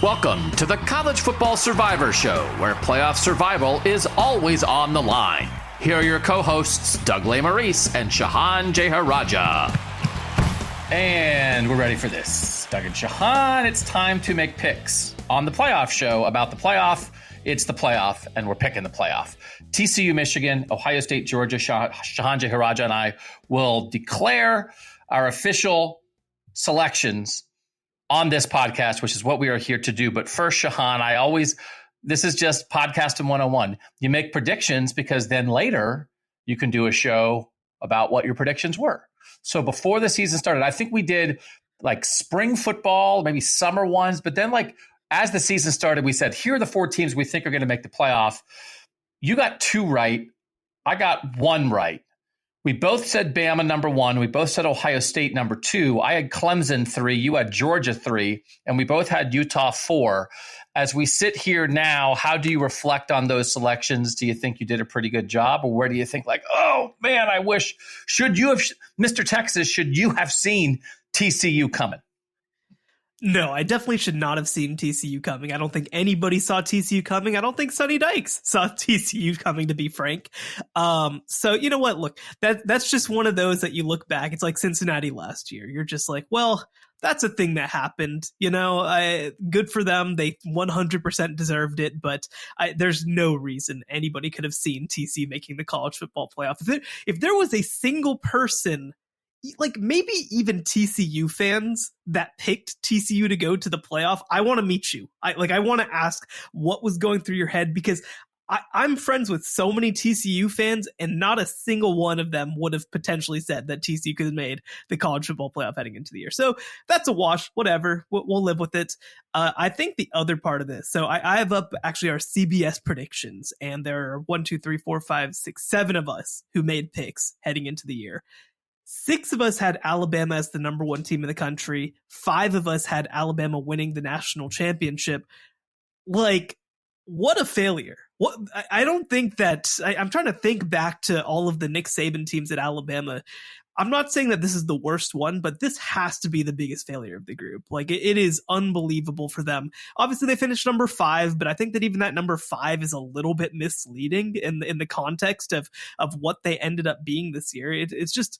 Welcome to the College Football Survivor Show, where playoff survival is always on the line. Here are your co-hosts, Doug Lesmerises and Shehan Jeyarajah. And we're ready for this. Doug and Shehan, it's time to make picks on the playoff show about the playoff. It's the playoff, and we're picking the playoff. TCU, Michigan, Ohio State, Georgia. Shehan Jeyarajah and I will declare our official selections on this podcast, which is what we are here to do. But first, Shehan, this is just podcasting 101. You make predictions because then later you can do a show about what your predictions were. So before the season started, I think we did like spring football, maybe summer ones. But then as the season started, we said, here are the 4 teams we think are going to make the playoff. You got 2 right. I got 1 right. We both said Bama number 1. We both said Ohio State number 2. I had Clemson 3. You had Georgia 3. And we both had Utah 4. As we sit here now, how do you reflect on those selections? Do you think you did a pretty good job? Or where do you think oh, man, I wish, Mr. Texas, should you have seen TCU coming? No, I definitely should not have seen TCU coming. I don't think anybody saw TCU coming. I don't think Sonny Dykes saw TCU coming, to be frank. So you know what? Look, that's just one of those that you look back. It's like Cincinnati last year. You're just like, well, that's a thing that happened. Good for them. They 100% deserved it. But there's no reason anybody could have seen TCU making the college football playoff. If there was a single person, maybe even TCU fans, that picked TCU to go to the playoff, I want to meet you. I want to ask what was going through your head, because I'm friends with so many TCU fans, and not a single one of them would have potentially said that TCU could have made the college football playoff heading into the year. So that's a wash. Whatever. We'll live with it. I think the other part of this, so I have up actually our CBS predictions, and there are 7 of us who made picks heading into the year. 6 of us had Alabama as the number 1 team in the country. 5 of us had Alabama winning the national championship. What a failure. I don't think that I'm trying to think back to all of the Nick Saban teams at Alabama. I'm not saying that this is the worst one, but this has to be the biggest failure of the group. It is unbelievable for them. Obviously, they finished number 5, but I think that even that number 5 is a little bit misleading in the context of what they ended up being this year. It's just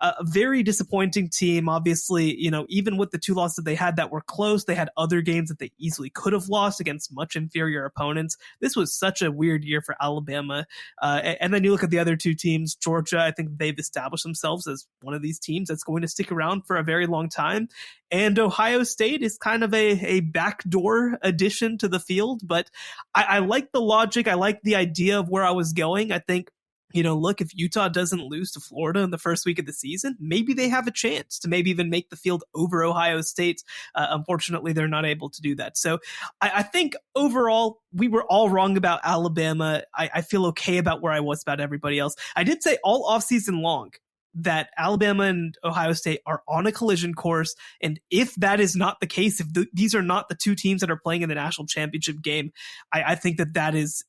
a very disappointing team. Obviously, even with the 2 losses they had that were close, they had other games that they easily could have lost against much inferior opponents. This was such a weird year for Alabama. And then you look at the other 2 teams, Georgia, I think they've established themselves as one of these teams that's going to stick around for a very long time. And Ohio State is kind of a backdoor addition to the field. But I like the logic. I like the idea of where I was going. I think, look, if Utah doesn't lose to Florida in the first week of the season, maybe they have a chance to maybe even make the field over Ohio State. Unfortunately, they're not able to do that. So I think overall, we were all wrong about Alabama. I feel okay about where I was about everybody else. I did say all offseason long that Alabama and Ohio State are on a collision course. And if that is not the case, if these are not the 2 teams that are playing in the national championship game, I think that is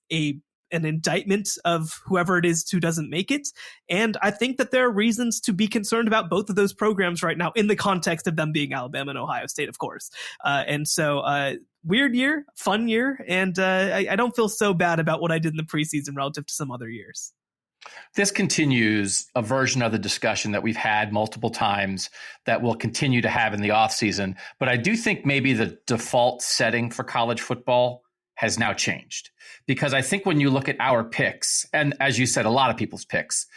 an indictment of whoever it is who doesn't make it. And I think that there are reasons to be concerned about both of those programs right now in the context of them being Alabama and Ohio State, of course. And so weird year, fun year. And I don't feel so bad about what I did in the preseason relative to some other years. This continues a version of the discussion that we've had multiple times that we'll continue to have in the offseason. But I do think maybe the default setting for college football has now changed, because I think when you look at our picks, and as you said, a lot of people's picks,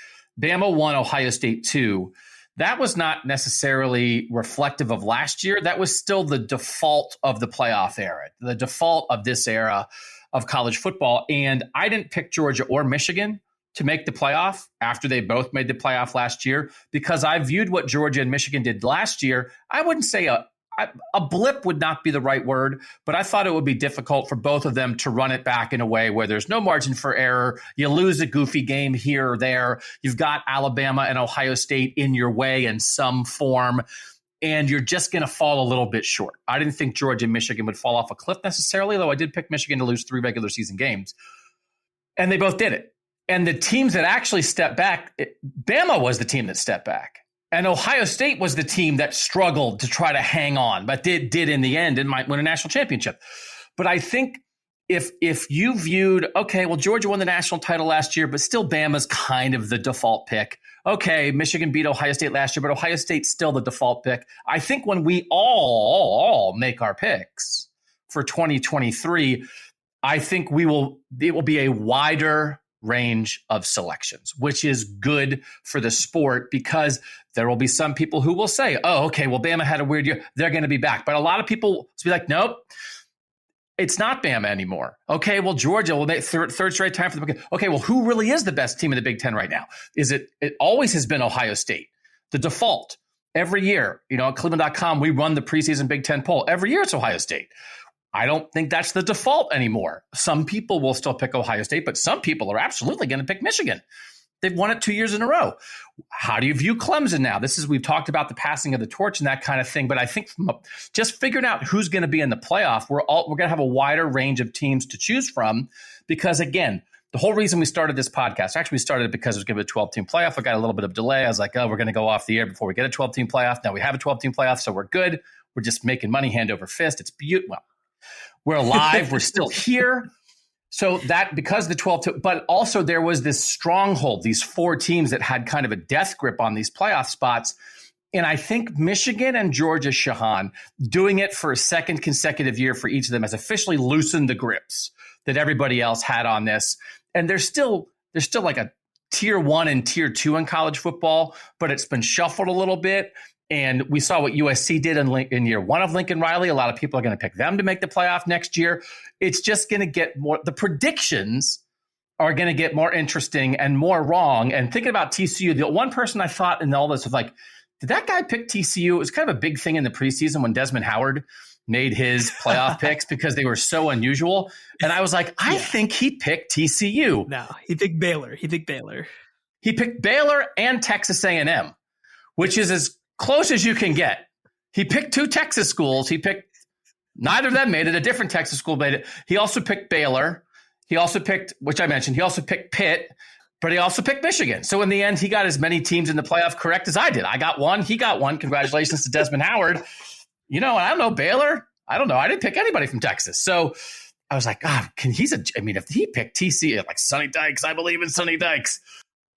Bama 1, Ohio State 2, that was not necessarily reflective of last year. That was still the default of the playoff era, the default of this era of college football. And I didn't pick Georgia or Michigan to make the playoff after they both made the playoff last year, because I viewed what Georgia and Michigan did last year. I wouldn't say a blip would not be the right word, but I thought it would be difficult for both of them to run it back in a way where there's no margin for error. You lose a goofy game here or there. You've got Alabama and Ohio State in your way in some form, and you're just going to fall a little bit short. I didn't think Georgia and Michigan would fall off a cliff necessarily, though I did pick Michigan to lose 3 regular season games, and they both did it. And the teams that actually stepped back, Bama was the team that stepped back. And Ohio State was the team that struggled to try to hang on, but did in the end and might win a national championship. But I think if you viewed, okay, well, Georgia won the national title last year, but still Bama's kind of the default pick. Okay, Michigan beat Ohio State last year, but Ohio State's still the default pick. I think when we all make our picks for 2023, I think it will be a wider range of selections, which is good for the sport because there will be some people who will say, oh, okay, well, Bama had a weird year. They're going to be back. But a lot of people will be like, nope, it's not Bama anymore. Okay, well, Georgia will make third straight time for the Big Ten. Okay, well, who really is the best team in the Big Ten right now? It always has been Ohio State, the default. Every year, at Cleveland.com, we run the preseason Big Ten poll. Every year it's Ohio State. I don't think that's the default anymore. Some people will still pick Ohio State, but some people are absolutely going to pick Michigan. They've won it 2 years in a row. How do you view Clemson now? We've talked about the passing of the torch and that kind of thing, but I think just figuring out who's going to be in the playoff, we're going to have a wider range of teams to choose from because, again, the whole reason we started this podcast, actually we started it because it was going to be a 12-team playoff. I got a little bit of delay. I was like, we're going to go off the air before we get a 12-team playoff. Now we have a 12-team playoff, so we're good. We're just making money hand over fist. It's beautiful. Well, we're alive. We're still here. So that because the 12, but also there was this stronghold, these 4 teams that had kind of a death grip on these playoff spots. And I think Michigan and Georgia, Shehan, doing it for a second consecutive year for each of them has officially loosened the grips that everybody else had on this. And there's still like a tier 1 and tier 2 in college football, but it's been shuffled a little bit. And we saw what USC did in year 1 of Lincoln Riley. A lot of people are going to pick them to make the playoff next year. It's just going to get more. The predictions are going to get more interesting and more wrong. And thinking about TCU, the one person I thought in all this was like, did that guy pick TCU? It was kind of a big thing in the preseason when Desmond Howard made his playoff picks because they were so unusual. And I was like, I think he picked TCU. No, he picked Baylor. He picked Baylor and Texas A&M, which is as close as you can get. He picked 2 Texas schools. Neither of them made it. A different Texas school made it. He also picked Baylor. He also picked, which I mentioned, he also picked Pitt, but he also picked Michigan. So in the end, he got as many teams in the playoff correct as I did. I got 1. He got 1. Congratulations to Desmond Howard. I don't know, Baylor. I don't know. I didn't pick anybody from Texas. So I was like, if he picked TC, like Sonny Dykes, I believe in Sonny Dykes.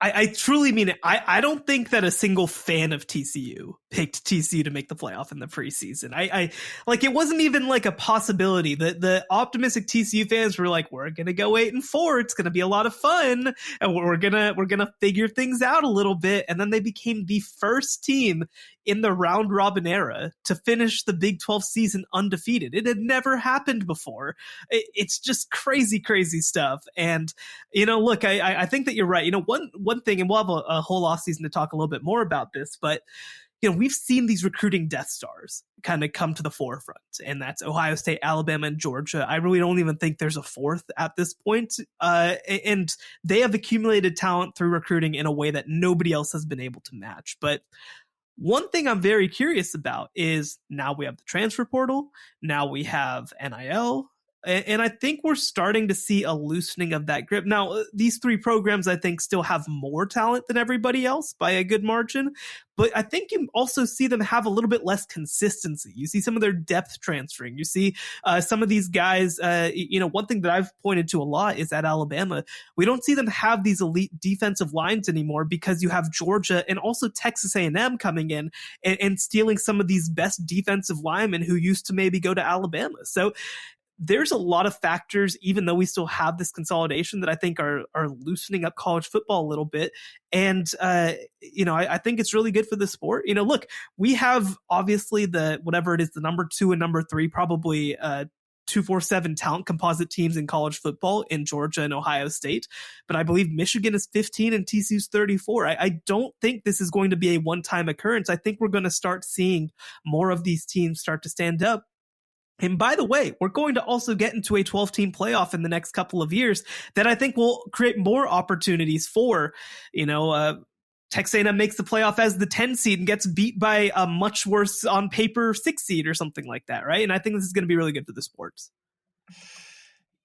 I truly mean it. I don't think that a single fan of TCU picked TCU to make the playoff in the preseason. I like it wasn't even like a possibility. The optimistic TCU fans were like, we're gonna go 8-4. It's gonna be a lot of fun, and we're gonna figure things out a little bit. And then they became the first team in the round robin era to finish the Big 12 season undefeated. It had never happened before. It's just crazy stuff. And look, I think that you're right. One thing, and we'll have a whole off season to talk a little bit more about this, but we've seen these recruiting Death Stars kind of come to the forefront, and that's Ohio State, Alabama, and Georgia. I really don't even think there's a fourth at this point. And they have accumulated talent through recruiting in a way that nobody else has been able to match. But one thing I'm very curious about is now we have the transfer portal, now we have NIL, and I think we're starting to see a loosening of that grip. Now, these 3 programs, I think, still have more talent than everybody else by a good margin, but I think you also see them have a little bit less consistency. You see some of their depth transferring. You see some of these guys, one thing that I've pointed to a lot is at Alabama, we don't see them have these elite defensive lines anymore because you have Georgia and also Texas A&M coming in and stealing some of these best defensive linemen who used to maybe go to Alabama. So there's a lot of factors, even though we still have this consolidation, that I think are loosening up college football a little bit. And, I think it's really good for the sport. Look, we have obviously the number 2 and number 3, probably 247 talent composite teams in college football in Georgia and Ohio State. But I believe Michigan is 15 and TCU's 34. I don't think this is going to be a one-time occurrence. I think we're going to start seeing more of these teams start to stand up. And by the way, we're going to also get into a 12-team playoff in the next couple of years that I think will create more opportunities for, Texas A&M makes the playoff as the 10 seed and gets beat by a much worse on paper 6 seed or something like that, right? And I think this is going to be really good for the sports.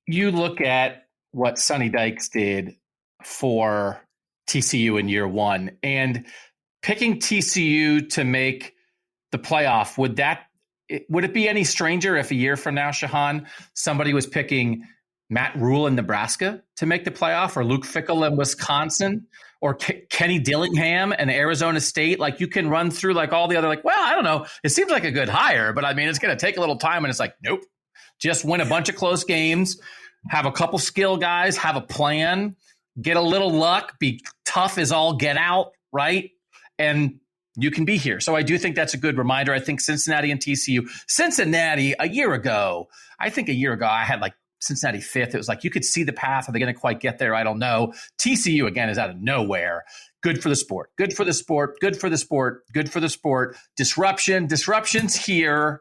You look at what Sonny Dykes did for TCU in year 1, and picking TCU to make the playoff, would it be any stranger if a year from now, Shehan, somebody was picking Matt Rule in Nebraska to make the playoff, or Luke Fickell in Wisconsin, or Kenny Dillingham and Arizona State? Like, you can run through like all the other, like, well, I don't know. It seems like a good hire, but I mean, it's going to take a little time. And it's like, nope, just win a bunch of close games, have a couple skill guys, have a plan, get a little luck, be tough as all get out, right? And you can be here. So I do think that's a good reminder. I think Cincinnati and TCU. Cincinnati, a year ago, I had like Cincinnati fifth. It was like, you could see the path. Are they going to quite get there? I don't know. TCU, again, is out of nowhere. Good for the sport. Good for the sport. Good for the sport. Good for the sport. Disruption's here.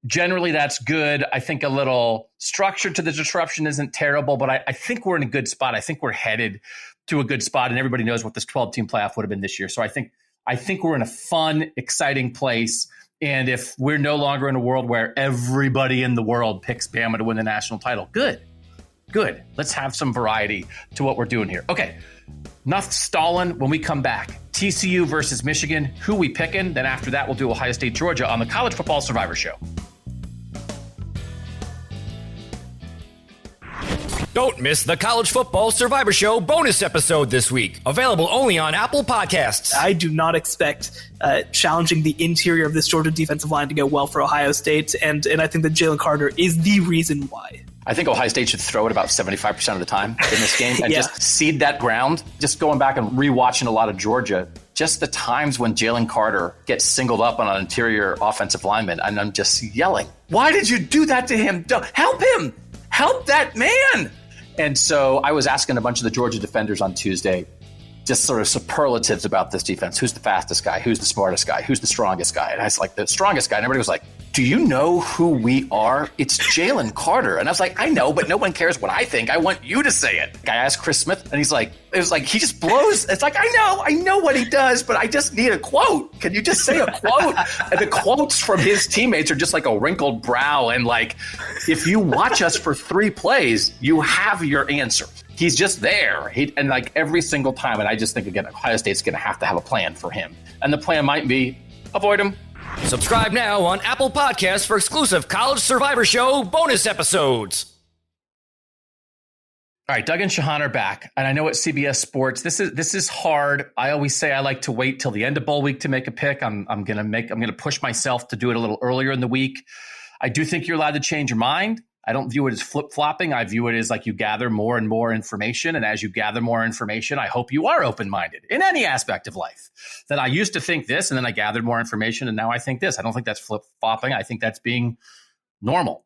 Generally, that's good. I think a little structure to the disruption isn't terrible, but I think we're in a good spot. I think we're headed to a good spot, and everybody knows what this 12-team playoff would have been this year. So I think we're in a fun, exciting place. And if we're no longer in a world where everybody in the world picks Bama to win the national title, good. Let's have some variety to what we're doing here. Okay, enough stalling. When we come back, TCU versus Michigan, who we picking? Then after that, we'll do Ohio State, Georgia on the College Football Survivor Show. Don't miss the College Football Survivor Show bonus episode this week. Available only on Apple Podcasts. I do not expect challenging the interior of this Georgia defensive line to go well for Ohio State, and I think that Jalen Carter is the reason why. I think Ohio State should throw it about 75% of the time in this game and just seed that ground. Just going back and rewatching a lot of Georgia, just the times when Jalen Carter gets singled up on an interior offensive lineman, and I'm just yelling, why did you do that to him? Help him! Help that man! And so I was asking a bunch of the Georgia defenders on Tuesday, just sort of superlatives about this defense. Who's the fastest guy? Who's the smartest guy? Who's the strongest guy? And I was like, the strongest guy. And everybody was like, do you know who we are? It's Jalen Carter. And I was like, I know, but no one cares what I think. I want you to say it. I asked Chris Smith, and he's like, it was like, he just blows. It's like, I know what he does, but I just need a quote. Can you just say a quote? And the quotes from his teammates are just like a wrinkled brow. And like, if you watch us for 3 plays, you have your answer. He's just there. And like every single time. And I just think, again, Ohio State's going to have a plan for him. And the plan might be avoid him. Subscribe now on Apple Podcasts for exclusive College Survivor Show bonus episodes. All right, Doug and Shehan are back, and I know at CBS Sports this is hard. I always say I like to wait till the end of bowl week to make a pick. I'm gonna push myself to do it a little earlier in the week. I do think you're allowed to change your mind. I don't view it as flip-flopping. I view it as like you gather more and more information. And as you gather more information, I hope you are open-minded in any aspect of life. That I used to think this, and then I gathered more information, and now I think this. I don't think that's flip-flopping. I think that's being normal.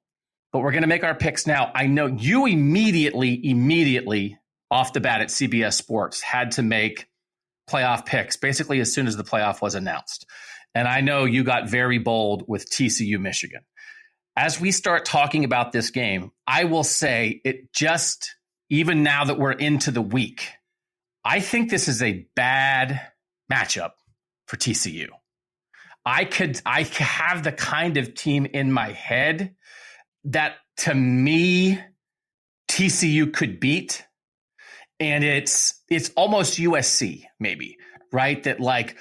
But we're going to make our picks now. I know you immediately off the bat at CBS Sports had to make playoff picks basically as soon as the playoff was announced. And I know you got very bold with TCU Michigan. As we start talking about this game, I will say it just, even now that we're into the week, I think this is a bad matchup for TCU. I have the kind of team in my head that, to me, TCU could beat. And it's almost USC, maybe, right? That like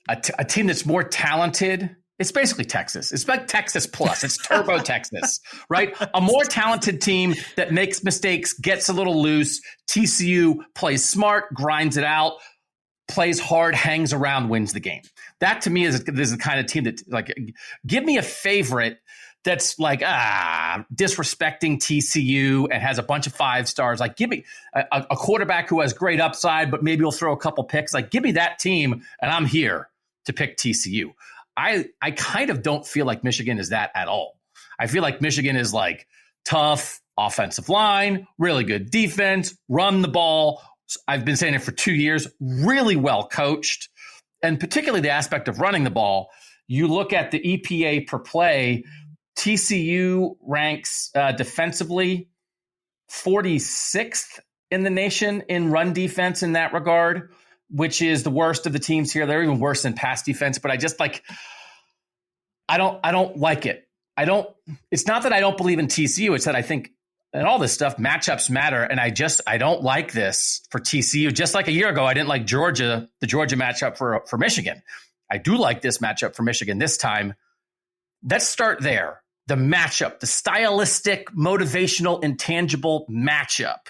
a team that's more talented. It's basically Texas. It's like Texas plus. It's turbo Texas, right? A more talented team that makes mistakes, gets a little loose. TCU plays smart, grinds it out, plays hard, hangs around, wins the game. That to me is the kind of team that, like, give me a favorite that's like, disrespecting TCU and has a bunch of 5 stars. Like, give me a quarterback who has great upside, but maybe he'll throw a couple picks. Like, give me that team, and I'm here to pick TCU. I kind of don't feel like Michigan is that at all. I feel like Michigan is like tough offensive line, really good defense, run the ball. I've been saying it for 2 years, really well coached. And particularly the aspect of running the ball. You look at the EPA per play, TCU ranks defensively 46th in the nation in run defense in that regard, which is the worst of the teams here. They're even worse than pass defense, but I just like, I don't like it. It's not that I don't believe in TCU. It's that I think and all this stuff, matchups matter. And I don't like this for TCU. Just like a year ago, I didn't like the Georgia matchup for Michigan. I do like this matchup for Michigan this time. Let's start there. The matchup, the stylistic, motivational, intangible matchup.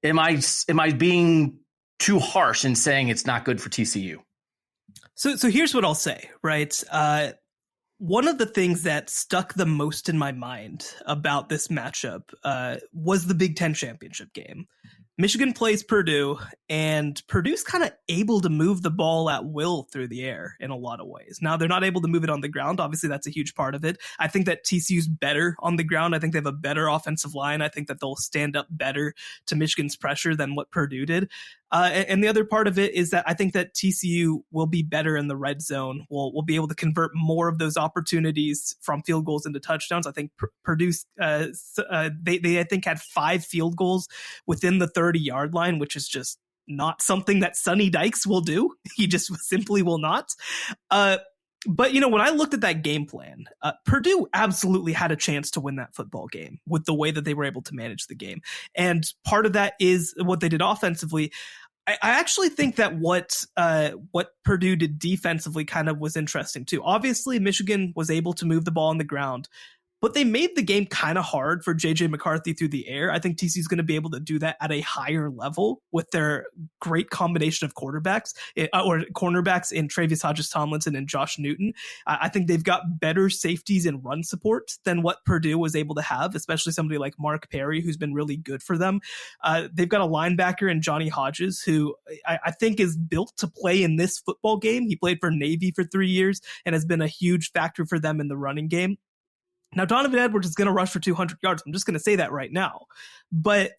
Am I being too harsh in saying it's not good for TCU? So here's what I'll say, right? One of the things that stuck the most in my mind about this matchup was the Big Ten championship game. Michigan plays Purdue, and Purdue's kind of able to move the ball at will through the air in a lot of ways. Now, they're not able to move it on the ground. Obviously, that's a huge part of it. I think that TCU's better on the ground. I think they have a better offensive line. I think that they'll stand up better to Michigan's pressure than what Purdue did. And the other part of it is that I think that TCU will be better in the red zone. We'll be able to convert more of those opportunities from field goals into touchdowns. I think Purdue, they I think had 5 field goals within the 30-yard line, which is just not something that Sonny Dykes will do. He just simply will not. But, when I looked at that game plan, Purdue absolutely had a chance to win that football game with the way that they were able to manage the game. And part of that is what they did offensively. I actually think that what Purdue did defensively kind of was interesting too. Obviously, Michigan was able to move the ball on the ground, but they made the game kind of hard for J.J. McCarthy through the air. I think TCU is going to be able to do that at a higher level with their great combination of cornerbacks in Travius Hodges-Tomlinson and Josh Newton. I think they've got better safeties and run support than what Purdue was able to have, especially somebody like Mark Perry, who's been really good for them. They've got a linebacker in Johnny Hodges, who I think is built to play in this football game. He played for Navy for 3 years and has been a huge factor for them in the running game. Now, Donovan Edwards is going to rush for 200 yards. I'm just going to say that right now. But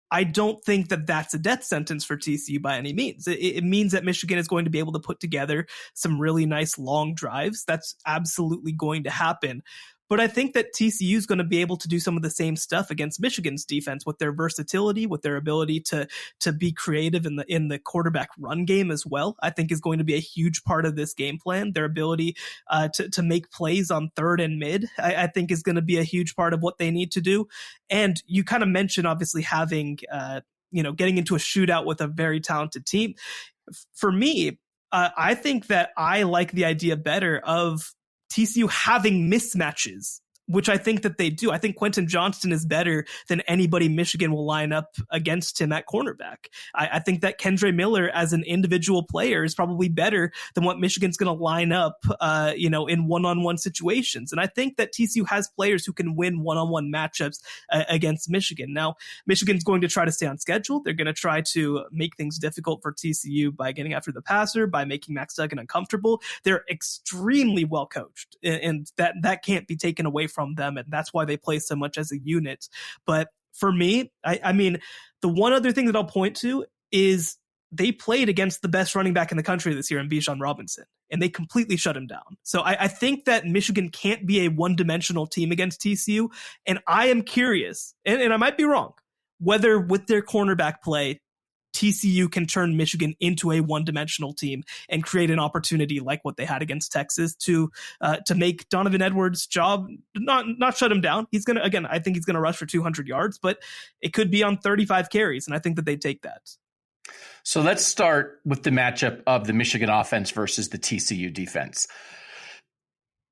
I don't think that that's a death sentence for TCU by any means. It means that Michigan is going to be able to put together some really nice long drives. That's absolutely going to happen. But I think that TCU is going to be able to do some of the same stuff against Michigan's defense with their versatility, with their ability to be creative in the quarterback run game as well. I think is going to be a huge part of this game plan. Their ability to make plays on third and mid, I think is going to be a huge part of what they need to do. And you kind of mentioned obviously having, getting into a shootout with a very talented team. For me, I think that I like the idea better of TCU having mismatches, which I think that they do. I think Quentin Johnston is better than anybody Michigan will line up against him at cornerback. I think that Kendre Miller as an individual player is probably better than what Michigan's going to line up, in one-on-one situations. And I think that TCU has players who can win one-on-one matchups against Michigan. Now, Michigan's going to try to stay on schedule. They're going to try to make things difficult for TCU by getting after the passer, by making Max Duggan uncomfortable. They're extremely well coached, and that can't be taken away from them, and that's why they play so much as a unit. But for me, I mean, the one other thing that I'll point to is they played against the best running back in the country this year in Bijan Robinson, and they completely shut him down. So I think that Michigan can't be a one-dimensional team against TCU, and I am curious, and I might be wrong, whether with their cornerback play, TCU can turn Michigan into a one-dimensional team and create an opportunity like what they had against Texas to make Donovan Edwards' job not shut him down. He's gonna, again, I think he's gonna rush for 200 yards, but it could be on 35 carries, and I think that they take that. So let's start with the matchup of the Michigan offense versus the TCU defense.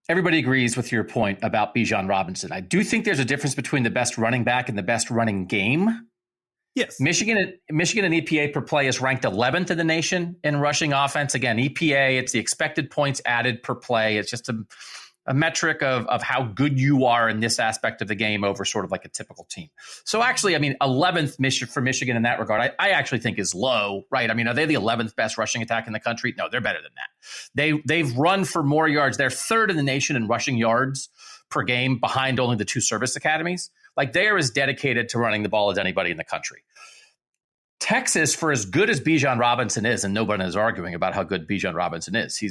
Everybody agrees with your point about Bijan Robinson. I do think there's a difference between the best running back and the best running game. Yes. Michigan and EPA per play is ranked 11th in the nation in rushing offense. Again, EPA, it's the expected points added per play. It's just a metric of how good you are in this aspect of the game over sort of like a typical team. So actually, I mean, 11th for Michigan in that regard, I actually think is low, right? I mean, are they the 11th best rushing attack in the country? No, they're better than that. They've run for more yards. They're third in the nation in rushing yards per game, behind only the 2 service academies. Like, they are as dedicated to running the ball as anybody in the country. Texas, for as good as Bijan Robinson is, and nobody is arguing about how good Bijan Robinson is.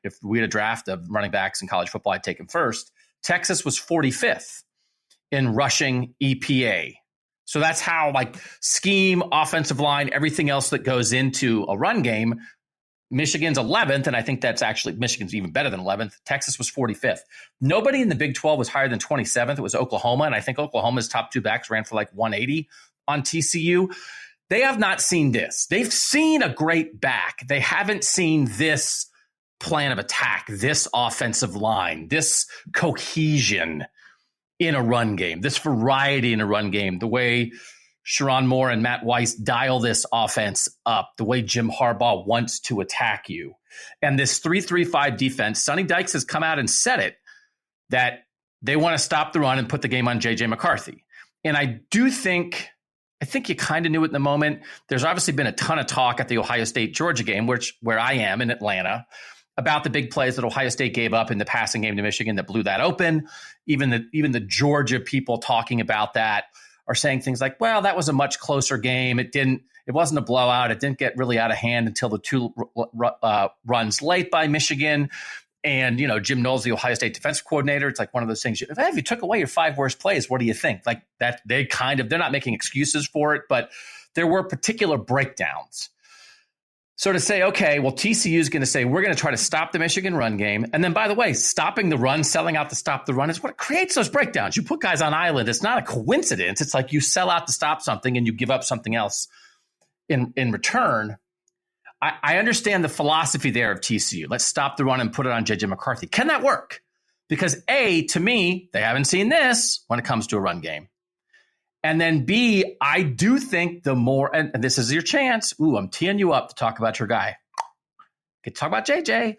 If we had a draft of running backs in college football, I'd take him first. Texas was 45th in rushing EPA. So that's how, like, scheme, offensive line, everything else that goes into a run game, Michigan's 11th, and I think that's actually Michigan's even better than 11th. Texas was 45th. Nobody in the Big 12 was higher than 27th. It was Oklahoma, and I think Oklahoma's top two backs ran for like 180 on TCU. They have not seen this. They've seen a great back. They haven't seen this plan of attack, this offensive line, this cohesion in a run game, this variety in a run game, the way Sharon Moore and Matt Weiss dial this offense up, the way Jim Harbaugh wants to attack you. And this 3-3-5 defense, Sonny Dykes has come out and said it, that they want to stop the run and put the game on J.J. McCarthy. And I think you kind of knew it in the moment. There's obviously been a ton of talk at the Ohio State-Georgia game, where I am in Atlanta, about the big plays that Ohio State gave up in the passing game to Michigan that blew that open. Even the Georgia people talking about that are saying things like, well, that was a much closer game. It wasn't a blowout. It didn't get really out of hand until the two runs late by Michigan. And, Jim Knowles, the Ohio State defensive coordinator, it's like one of those things. If you took away your 5 worst plays, what do you think? Like that, they're not making excuses for it, but there were particular breakdowns. So to say, okay, well, TCU is going to say, we're going to try to stop the Michigan run game. And then, by the way, stopping the run, selling out to stop the run is what creates those breakdowns. You put guys on island. It's not a coincidence. It's like you sell out to stop something and you give up something else in return. I understand the philosophy there of TCU. Let's stop the run and put it on J.J. McCarthy. Can that work? Because A, to me, they haven't seen this when it comes to a run game. And then B, I do think the more, and this is your chance. Ooh, I'm teeing you up to talk about your guy. Okay, talk about JJ.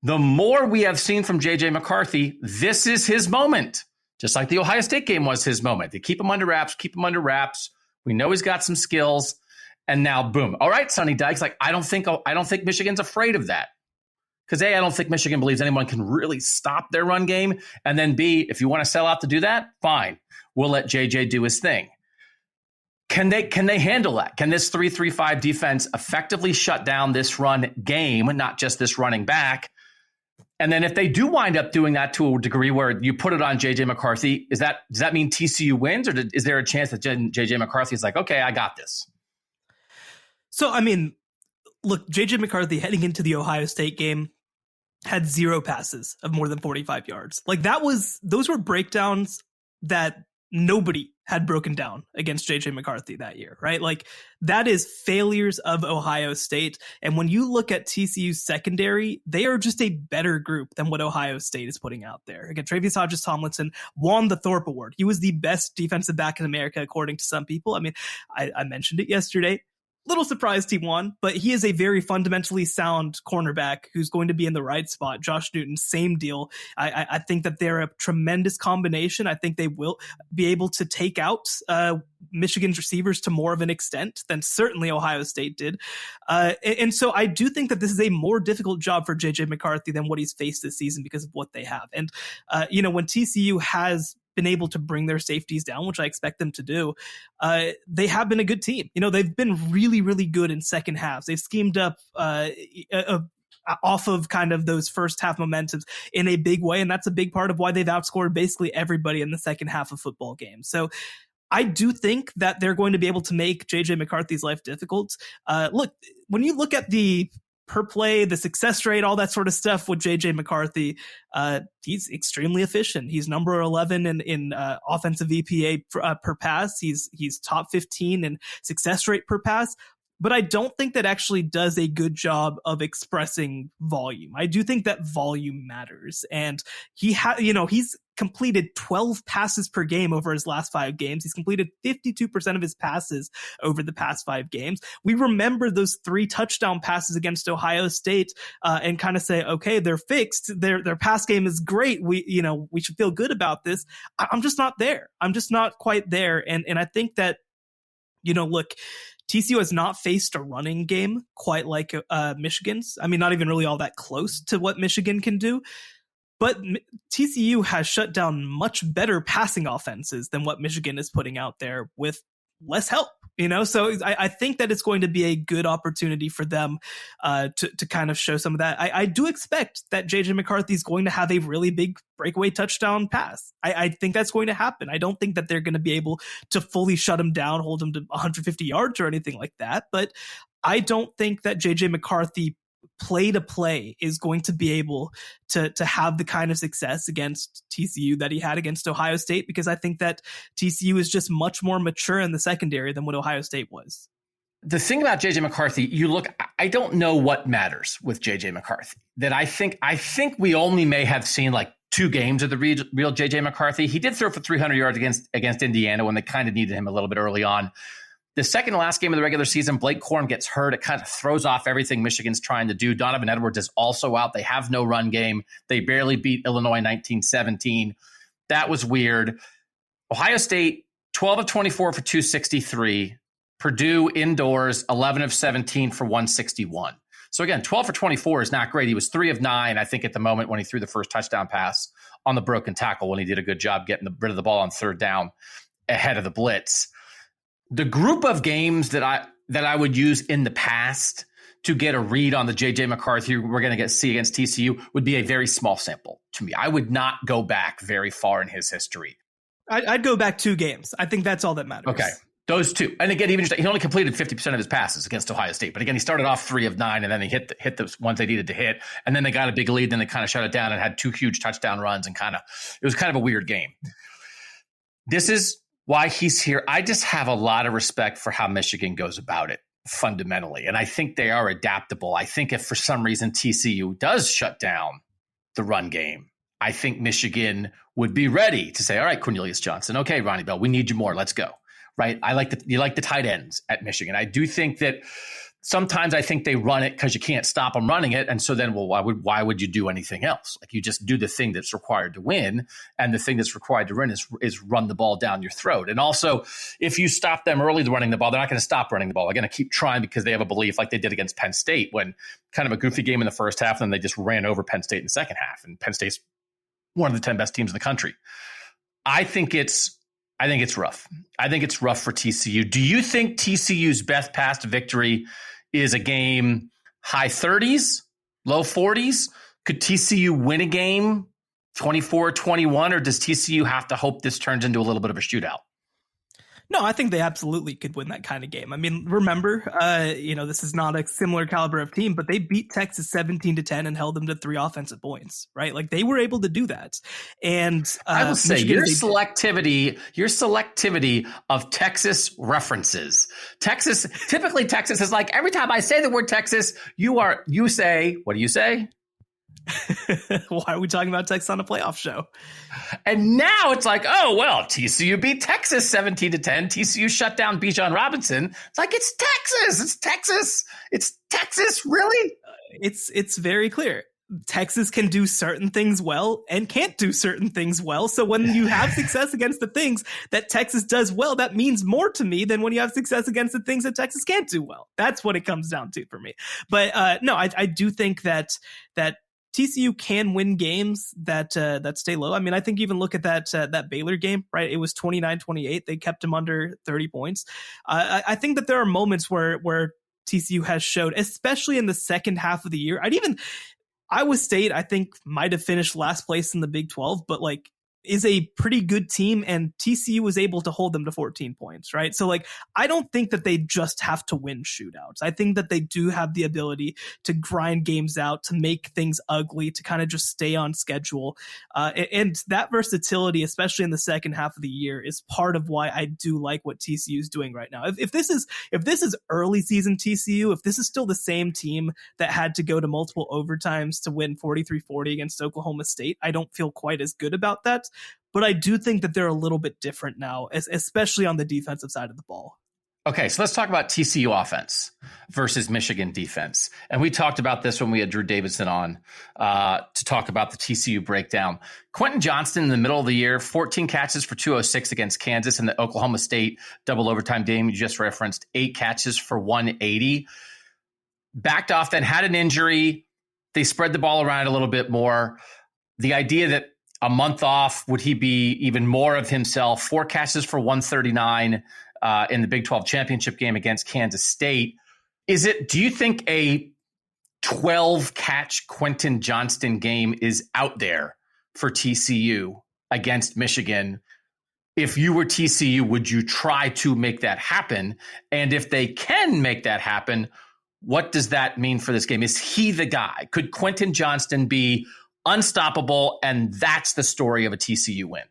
The more we have seen from JJ McCarthy, this is his moment. Just like the Ohio State game was his moment. They keep him under wraps. We know he's got some skills. And now, boom. All right, Sonny Dykes. Like, I don't think Michigan's afraid of that. Because A, I don't think Michigan believes anyone can really stop their run game. And then B, if you want to sell out to do that, fine. We'll let JJ do his thing. Can they handle that? Can this 3-3-5 defense effectively shut down this run game, not just this running back? And then if they do wind up doing that to a degree where you put it on JJ McCarthy, does that mean TCU wins, or is there a chance that JJ McCarthy is like, okay, I got this? So, I mean, look, JJ McCarthy heading into the Ohio State game had 0 passes of more than 45 yards. Like those were breakdowns that nobody had broken down against JJ McCarthy that year, right? Like that is failures of Ohio State. And when you look at TCU's secondary, they are just a better group than what Ohio State is putting out there. Again, Travius Hodges-Tomlinson won the Thorpe Award. He was the best defensive back in America, according to some people. I mean, I mentioned it yesterday. Little surprised he won, but he is a very fundamentally sound cornerback who's going to be in the right spot. Josh Newton, same deal. I think that they're a tremendous combination. I think they will be able to take out Michigan's receivers to more of an extent than certainly Ohio State did. And so I do think that this is a more difficult job for JJ McCarthy than what he's faced this season because of what they have. And, when TCU has been able to bring their safeties down, which I expect them to do, they have been a good team. They've been really, really good in second halves. They've schemed up off of kind of those first half momentums in a big way. And that's a big part of why they've outscored basically everybody in the second half of football games. So I do think that they're going to be able to make JJ McCarthy's life difficult. Look, when you look at the per play, the success rate, all that sort of stuff with JJ McCarthy, he's extremely efficient. He's number 11 in offensive EPA per pass. He's top 15 in success rate per pass. But I don't think that actually does a good job of expressing volume. I do think that volume matters. And he's completed 12 passes per game over his last 5 games. He's completed 52% of his passes over the past 5 games. We remember those 3 touchdown passes against Ohio State and kind of say, okay, they're fixed. Their pass game is great. We should feel good about this. I'm just not there. I'm just not quite there. And I think that, look, TCU has not faced a running game quite like Michigan's. I mean, not even really all that close to what Michigan can do. But TCU has shut down much better passing offenses than what Michigan is putting out there with less help, So I think that it's going to be a good opportunity for them to kind of show some of that. I do expect that JJ McCarthy is going to have a really big breakaway touchdown pass. I think that's going to happen. I don't think that they're going to be able to fully shut him down, hold him to 150 yards or anything like that. But I don't think that JJ McCarthy play to play is going to be able to have the kind of success against TCU that he had against Ohio State, because I think that TCU is just much more mature in the secondary than what Ohio State was. The thing about JJ McCarthy, I don't know what matters with JJ McCarthy. That I think we only may have seen like 2 games of the real JJ McCarthy. He did throw for 300 yards against Indiana when they kind of needed him a little bit early on. The second to last game of the regular season, Blake Corum gets hurt. It kind of throws off everything Michigan's trying to do. Donovan Edwards is also out. They have no run game. They barely beat Illinois 19-17. That was weird. Ohio State, 12 of 24 for 263. Purdue indoors, 11 of 17 for 161. So again, 12 for 24 is not great. He was 3 of 9, I think, at the moment when he threw the first touchdown pass on the broken tackle, when he did a good job getting rid of the ball on third down ahead of the blitz. The group of games that I would use in the past to get a read on the JJ McCarthy we're going to see against TCU would be a very small sample to me. I would not go back very far in his history. I'd go back 2 games. I think that's all that matters. Okay. Those 2. And again, even he only completed 50% of his passes against Ohio State. But again, he started off 3 of 9, and then they hit the ones they needed to hit. And then they got a big lead. Then they kind of shut it down and had 2 huge touchdown runs, and it was kind of a weird game. This is why he's here. I just have a lot of respect for how Michigan goes about it fundamentally. And I think they are adaptable. I think if for some reason TCU does shut down the run game, I think Michigan would be ready to say, all right, Cornelius Johnson, okay, Ronnie Bell, we need you more. Let's go. Right? You like the tight ends at Michigan. I do think that sometimes I think they run it because you can't stop them running it. And so then, well, why would you do anything else? Like, you just do the thing that's required to win. And the thing that's required to win is run the ball down your throat. And also, if you stop them early to running the ball, they're not going to stop running the ball. They're going to keep trying because they have a belief, like they did against Penn State, when kind of a goofy game in the first half, and then they just ran over Penn State in the second half. And Penn State's one of the 10 best teams in the country. I think it's rough. I think it's rough for TCU. Do you think TCU's best past victory is a game high 30s, low 40s? Could TCU win a game 24-21, or does TCU have to hope this turns into a little bit of a shootout? No, I think they absolutely could win that kind of game. I mean, remember, this is not a similar caliber of team, but they beat Texas 17-10 and held them to 3 offensive points, right? Like, they were able to do that. And I will say your selectivity of Texas references. Typically Texas is like, every time I say the word Texas, you say, what do you say? Why are we talking about Texas on a playoff show? And now it's like, oh, well, TCU beat Texas 17-10. TCU shut down Bijan Robinson. It's like, it's Texas. It's Texas. It's Texas. Really? It's very clear. Texas can do certain things well and can't do certain things well. So when you have success against the things that Texas does well, that means more to me than when you have success against the things that Texas can't do well. That's what it comes down to for me. But no, I do think that TCU can win games that stay low. I mean, I think even look at that Baylor game, right? It was 29-28. They kept him under 30 points. I think that there are moments where TCU has showed, especially in the second half of the year. Iowa State, I think, might have finished last place in the Big 12, but like, is a pretty good team, and TCU was able to hold them to 14 points, right? So like, I don't think that they just have to win shootouts. I think that they do have the ability to grind games out, to make things ugly, to kind of just stay on schedule. And that versatility, especially in the second half of the year, is part of why I do like what TCU is doing right now. If this is early season TCU, if this is still the same team that had to go to multiple overtimes to win 43-40 against Oklahoma State, I don't feel quite as good about that. But I do think that they're a little bit different now, especially on the defensive side of the ball. Okay, so let's talk about TCU offense versus Michigan defense. And we talked about this when we had Drew Davidson on to talk about the TCU breakdown. Quentin Johnston in the middle of the year, 14 catches for 206 against Kansas, in the Oklahoma State double overtime game you just referenced, 8 catches for 180. Backed off, then had an injury. They spread the ball around a little bit more. The idea that a month off, would he be even more of himself? 4 catches for 139 in the Big 12 championship game against Kansas State. Do you think a 12-catch Quentin Johnston game is out there for TCU against Michigan? If you were TCU, would you try to make that happen? And if they can make that happen, what does that mean for this game? Is he the guy? Could Quentin Johnston be unstoppable, and that's the story of a TCU win?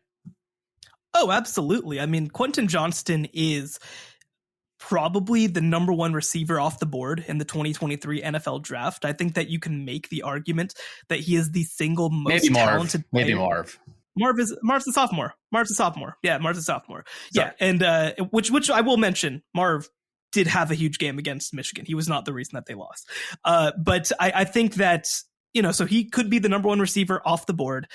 Oh, absolutely. I mean, Quentin Johnston is probably the number one receiver off the board in the 2023 NFL draft. I think that you can make the argument that he is the single most talented player. Maybe Marv. Marv's a sophomore. Yeah, Marv's a sophomore. Sorry. Yeah, and which I will mention, Marv did have a huge game against Michigan. He was not the reason that they lost. But I think that, so he could be the number one receiver off the board.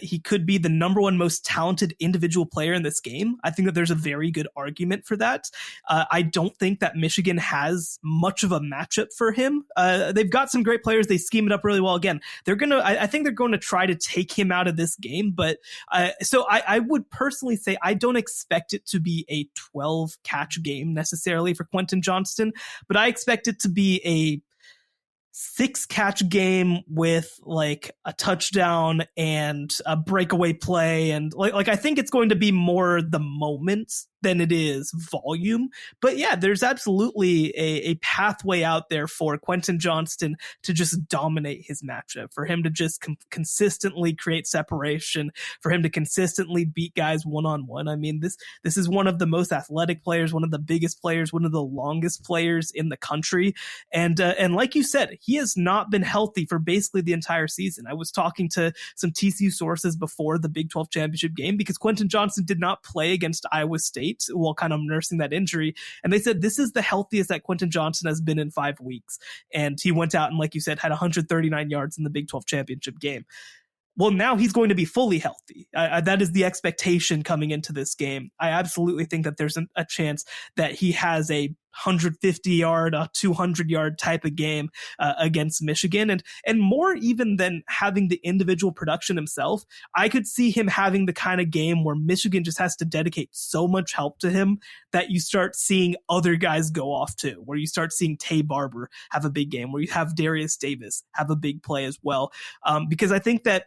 He could be the number one most talented individual player in this game. I think that there's a very good argument for that. I don't think that Michigan has much of a matchup for him. They've got some great players. They scheme it up really well. Again, I think they're going to try to take him out of this game. But so I would personally say I don't expect it to be a 12 catch game necessarily for Quentin Johnston, but I expect it to be a 6 catch game with like a touchdown and a breakaway play. And like I think it's going to be more the moment than it is volume. But yeah, there's absolutely a pathway out there for Quentin Johnston to just dominate his matchup, for him to just consistently create separation, for him to consistently beat guys one-on-one. I mean, this is one of the most athletic players, one of the biggest players, one of the longest players in the country. And like you said, he has not been healthy for basically the entire season. I was talking to some TCU sources before the Big 12 championship game because Quentin Johnston did not play against Iowa State while kind of nursing that injury. And they said this is the healthiest that Quentin Johnston has been in 5 weeks. And he went out and, like you said, had 139 yards in the Big 12 championship game. Well, now he's going to be fully healthy. That is the expectation coming into this game. I absolutely think that there's a chance that he has a 150-yard, 200-yard type of game against Michigan. And more even than having the individual production himself, I could see him having the kind of game where Michigan just has to dedicate so much help to him that you start seeing other guys go off too, where you start seeing Tay Barber have a big game, where you have Darius Davis have a big play as well. Because I think that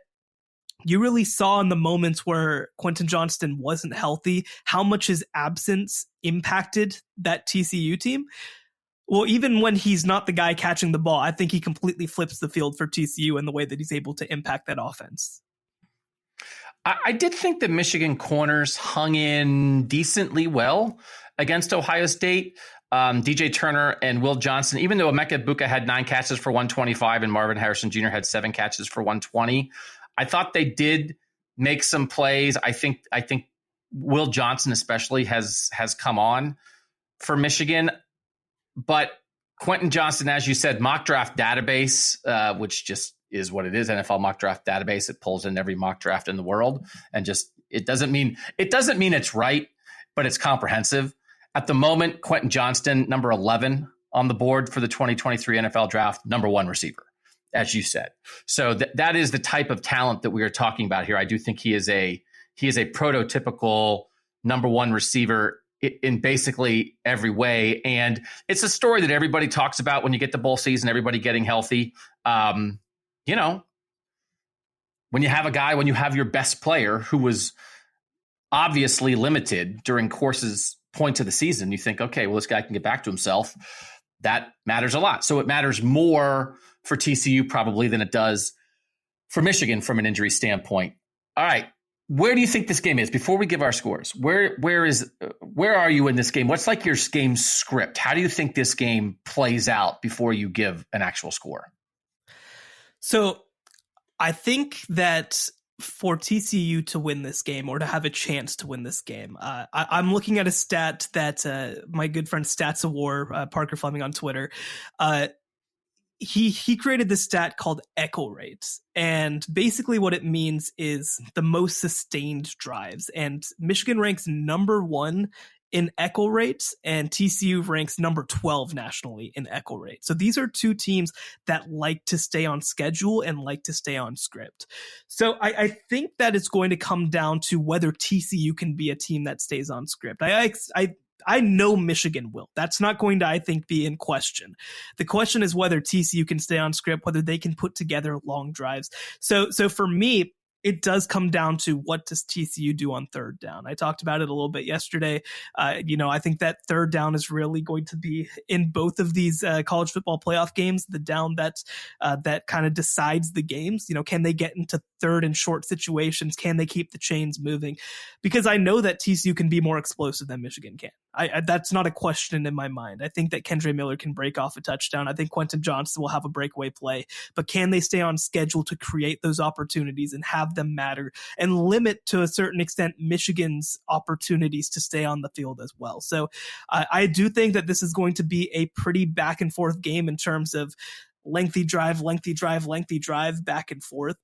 you really saw in the moments where Quentin Johnston wasn't healthy how much his absence impacted that TCU team. Well, even when he's not the guy catching the ball, I think he completely flips the field for TCU in the way that he's able to impact that offense. I did think the Michigan corners hung in decently well against Ohio State. DJ Turner and Will Johnson, even though Emeka Egbuka had 9 catches for 125 and Marvin Harrison Jr. had 7 catches for 120, I thought they did make some plays. I think Will Johnson especially has come on for Michigan. But Quentin Johnston, as you said, mock draft database, which just is what it is, NFL mock draft database. It pulls in every mock draft in the world, and just it doesn't mean it's right, but it's comprehensive. At the moment, Quentin Johnston, number 11 on the board for the 2023 NFL draft, number 1 receiver, as you said. So that is the type of talent that we are talking about here. I do think he is a prototypical number 1 receiver in basically every way. And it's a story that everybody talks about when you get to bowl season, everybody getting healthy. When you have your best player who was obviously limited during points of the season, you think, okay, well, this guy can get back to himself. That matters a lot. So it matters more for TCU probably than it does for Michigan from an injury standpoint. All right. Where do you think this game is? Before we give our scores, where are you in this game? What's like your game script? How do you think this game plays out before you give an actual score? So I think that for TCU to win this game, or to have a chance to win this game, I'm looking at a stat that my good friend Stats of War, Parker Fleming on Twitter, he created this stat called echo rate. And basically what it means is the most sustained drives. And Michigan ranks number 1 in echo rate, and TCU ranks number 12 nationally in echo rate. So these are 2 teams that like to stay on schedule and like to stay on script. So I think that it's going to come down to whether TCU can be a team that stays on script. I know Michigan will. That's not going to, I think, be in question. The question is whether TCU can stay on script, whether they can put together long drives. So for me, it does come down to what does TCU do on third down. I talked about it a little bit yesterday. I think that third down is really going to be in both of these college football playoff games, the down that kind of decides the games. Can they get into third and short situations? Can they keep the chains moving? Because I know that TCU can be more explosive than Michigan can. That's not a question in my mind. I think that Kendre Miller can break off a touchdown. I think Quentin Johnston will have a breakaway play, but can they stay on schedule to create those opportunities and have them matter and limit to a certain extent Michigan's opportunities to stay on the field as well? So I do think that this is going to be a pretty back and forth game in terms of lengthy drive, back and forth.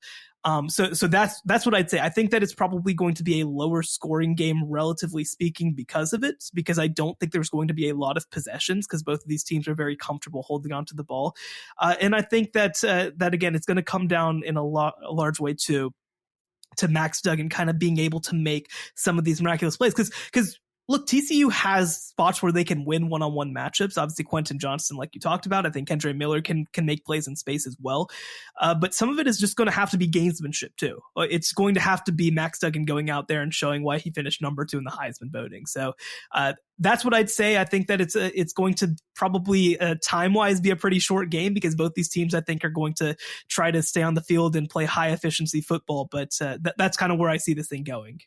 So that's what I'd say. I think that it's probably going to be a lower scoring game, relatively speaking, because of it, because I don't think there's going to be a lot of possessions because both of these teams are very comfortable holding on to the ball. And I think that again, it's going to come down in a large way to Max Duggan kind of being able to make some of these miraculous plays. Because look, TCU has spots where they can win one-on-one matchups. Obviously, Quentin Johnston, like you talked about, I think Kendre Miller can make plays in space as well. But some of it is just going to have to be gamesmanship too. It's going to have to be Max Duggan going out there and showing why he finished number 2 in the Heisman voting. So that's what I'd say. I think that it's going to probably time-wise be a pretty short game because both these teams, I think, are going to try to stay on the field and play high-efficiency football. But that's kind of where I see this thing going.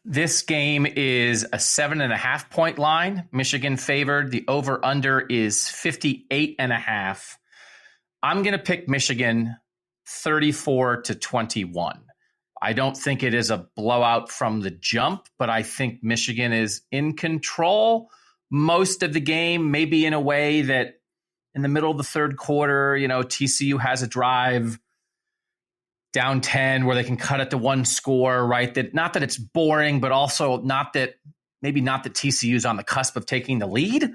This game is a 7.5 point line. Michigan favored. The over under is 58.5. I'm going to pick Michigan 34-21. I don't think it is a blowout from the jump, but I think Michigan is in control most of the game, maybe in a way that in the middle of the third quarter, TCU has a drive down 10 where they can cut it to one score, right? That not that it's boring, but also not that TCU is on the cusp of taking the lead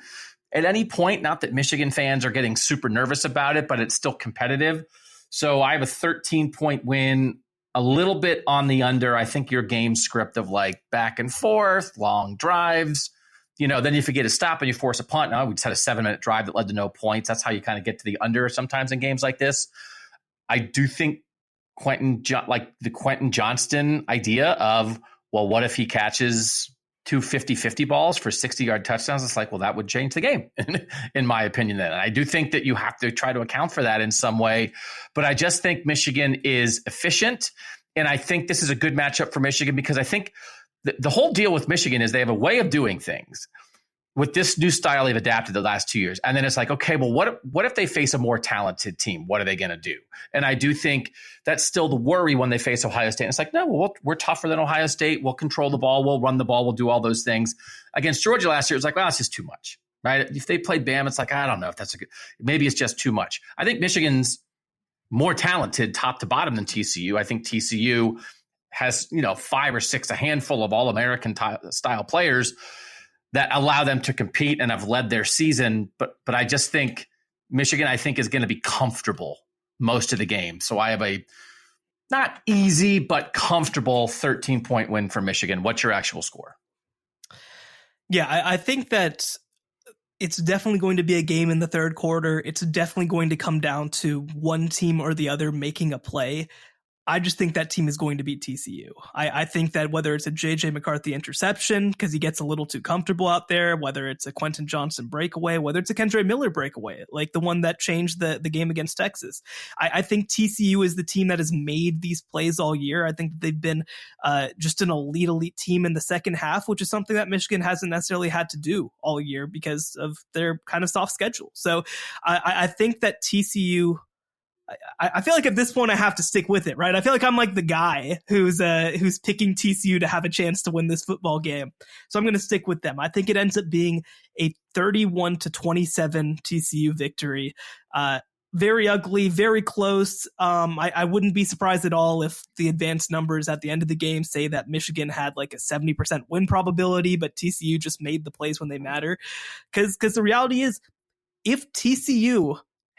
at any point. Not that Michigan fans are getting super nervous about it, but it's still competitive. So I have a 13-point win, a little bit on the under. I think your game script of like back and forth, long drives, then if you get a stop and you force a punt. Now we just had a 7-minute drive that led to no points. That's how you kind of get to the under sometimes in games like this. I do think the Quentin Johnston idea of, well, what if he catches 2 50-50 balls for 60-yard touchdowns? It's like, well, that would change the game, in my opinion. Then, and I do think that you have to try to account for that in some way. But I just think Michigan is efficient, and I think this is a good matchup for Michigan because I think the whole deal with Michigan is they have a way of doing things. With this new style they've adapted the last 2 years. And then it's like, okay, well, what if they face a more talented team? What are they going to do? And I do think that's still the worry when they face Ohio State. And it's like, no, we're tougher than Ohio State. We'll control the ball. We'll run the ball. We'll do all those things. Against Georgia last year, it was like, well, it's just too much, right? If they played Bama, it's like, I don't know if that's maybe it's just too much. I think Michigan's more talented top to bottom than TCU. I think TCU has, 5 or 6, a handful of All-American style players that allow them to compete and have led their season. But I just think Michigan, I think, is going to be comfortable most of the game. So I have a not easy, but comfortable 13-point win for Michigan. What's your actual score? Yeah, I think that it's definitely going to be a game in the third quarter. It's definitely going to come down to one team or the other making a play. I just think that team is going to beat TCU. I think that whether it's a J.J. McCarthy interception because he gets a little too comfortable out there, whether it's a Quentin Johnston breakaway, whether it's a Kendre Miller breakaway, like the one that changed the game against Texas. I think TCU is the team that has made these plays all year. I think they've been just an elite team in the second half, which is something that Michigan hasn't necessarily had to do all year because of their kind of soft schedule. So I think that TCU... I feel like at this point I have to stick with it, right? I feel like I'm like the guy who's picking TCU to have a chance to win this football game. So I'm going to stick with them. I think it ends up being a 31-27 TCU victory. Very ugly, very close. I wouldn't be surprised at all if the advanced numbers at the end of the game say that Michigan had like a 70% win probability, but TCU just made the plays when they matter. Because the reality is, if TCU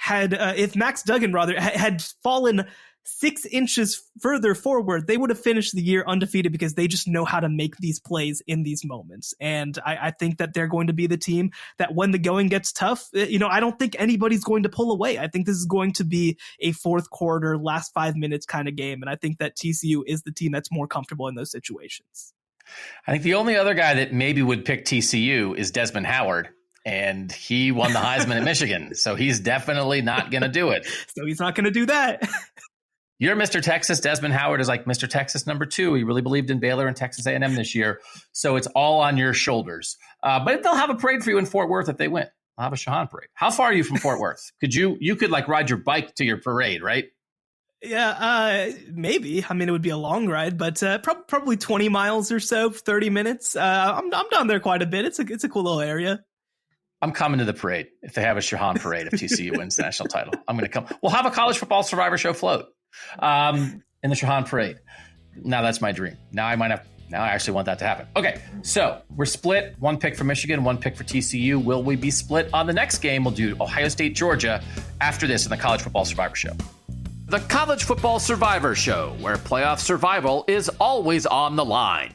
if Max Duggan had fallen 6 inches further forward, they would have finished the year undefeated because they just know how to make these plays in these moments. And I think that they're going to be the team that when the going gets tough, I don't think anybody's going to pull away. I think this is going to be a fourth quarter, last 5 minutes kind of game. And I think that TCU is the team that's more comfortable in those situations. I think the only other guy that maybe would pick TCU is Desmond Howard. And he won the Heisman at Michigan. So he's definitely not going to do it. So he's not going to do that. You're Mr. Texas. Desmond Howard is like Mr. Texas number 2. He really believed in Baylor and Texas A&M this year. So it's all on your shoulders. But they'll have a parade for you in Fort Worth if they win. I'll have a Shehan parade. How far are you from Fort Worth? You could like ride your bike to your parade, right? Yeah, maybe. I mean, it would be a long ride, but probably 20 miles or so, 30 minutes. I'm down there quite a bit. It's a cool little area. I'm coming to the parade if they have a Shehan parade if TCU wins the national title. I'm going to come. We'll have a college football Survivor Show float in the Shehan parade. Now that's my dream. Now I actually want that to happen. Okay, so we're split. 1 pick for Michigan, 1 pick for TCU. Will we be split on the next game? We'll do Ohio State, Georgia after this in the College Football Survivor Show. The College Football Survivor Show, where playoff survival is always on the line.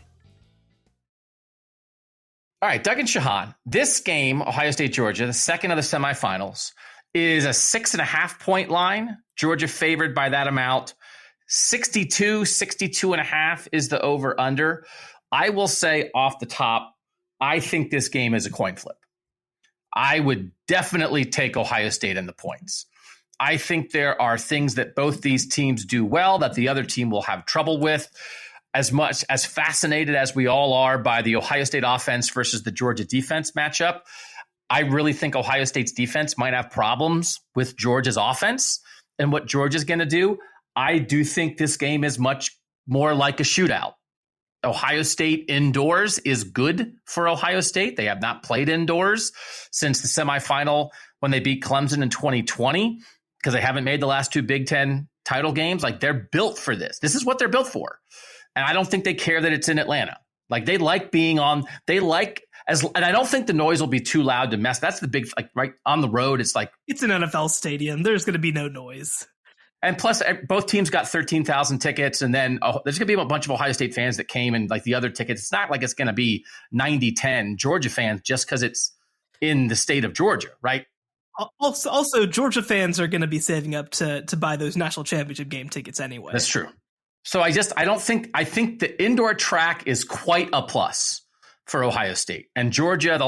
All right, Doug and Shehan, this game, Ohio State, Georgia, the second of the semifinals, is a 6.5 point line. Georgia favored by that amount. 62.5 is the over under. I will say off the top, I think this game is a coin flip. I would definitely take Ohio State in the points. I think there are things that both these teams do well that the other team will have trouble with. As much as fascinated as we all are by the Ohio State offense versus the Georgia defense matchup, I really think Ohio State's defense might have problems with Georgia's offense and what Georgia's going to do. I do think this game is much more like a shootout. Ohio State indoors is good for Ohio State. They have not played indoors since the semifinal when they beat Clemson in 2020 because they haven't made the last 2 Big Ten title games. Like, they're built for this. This is what they're built for. And I don't think they care that it's in Atlanta. Like, they like being on, and I don't think the noise will be too loud to mess. That's the big, like, right on the road. It's like, it's an NFL stadium. There's going to be no noise. And plus, both teams got 13,000 tickets. And then there's going to be a bunch of Ohio State fans that came and like the other tickets. It's not like it's going to be 90-10 Georgia fans just because it's in the state of Georgia, right? Also, Georgia fans are going to be saving up to buy those national championship game tickets anyway. That's true. So I think the indoor track is quite a plus for Ohio State. And Georgia,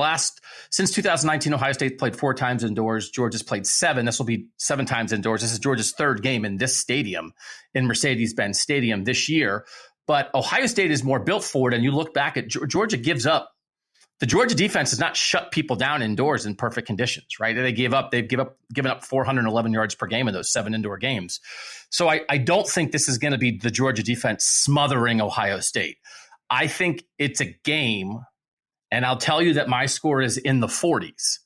since 2019, Ohio State played 4 times indoors. Georgia's played 7. This will be 7 times indoors. This is Georgia's 3rd game in this stadium, in Mercedes-Benz Stadium this year. But Ohio State is more built for it. And you look back at Georgia gives up. The Georgia defense has not shut people down indoors in perfect conditions, right? They've given up 411 yards per game in those 7 indoor games. So I don't think this is going to be the Georgia defense smothering Ohio State. I think it's a game, and I'll tell you that my score is in the 40s.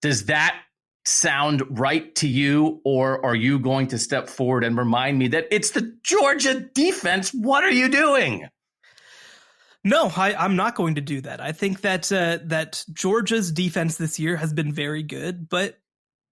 Does that sound right to you, or are you going to step forward and remind me that it's the Georgia defense? What are you doing? No, I'm not going to do that. I think that Georgia's defense this year has been very good, but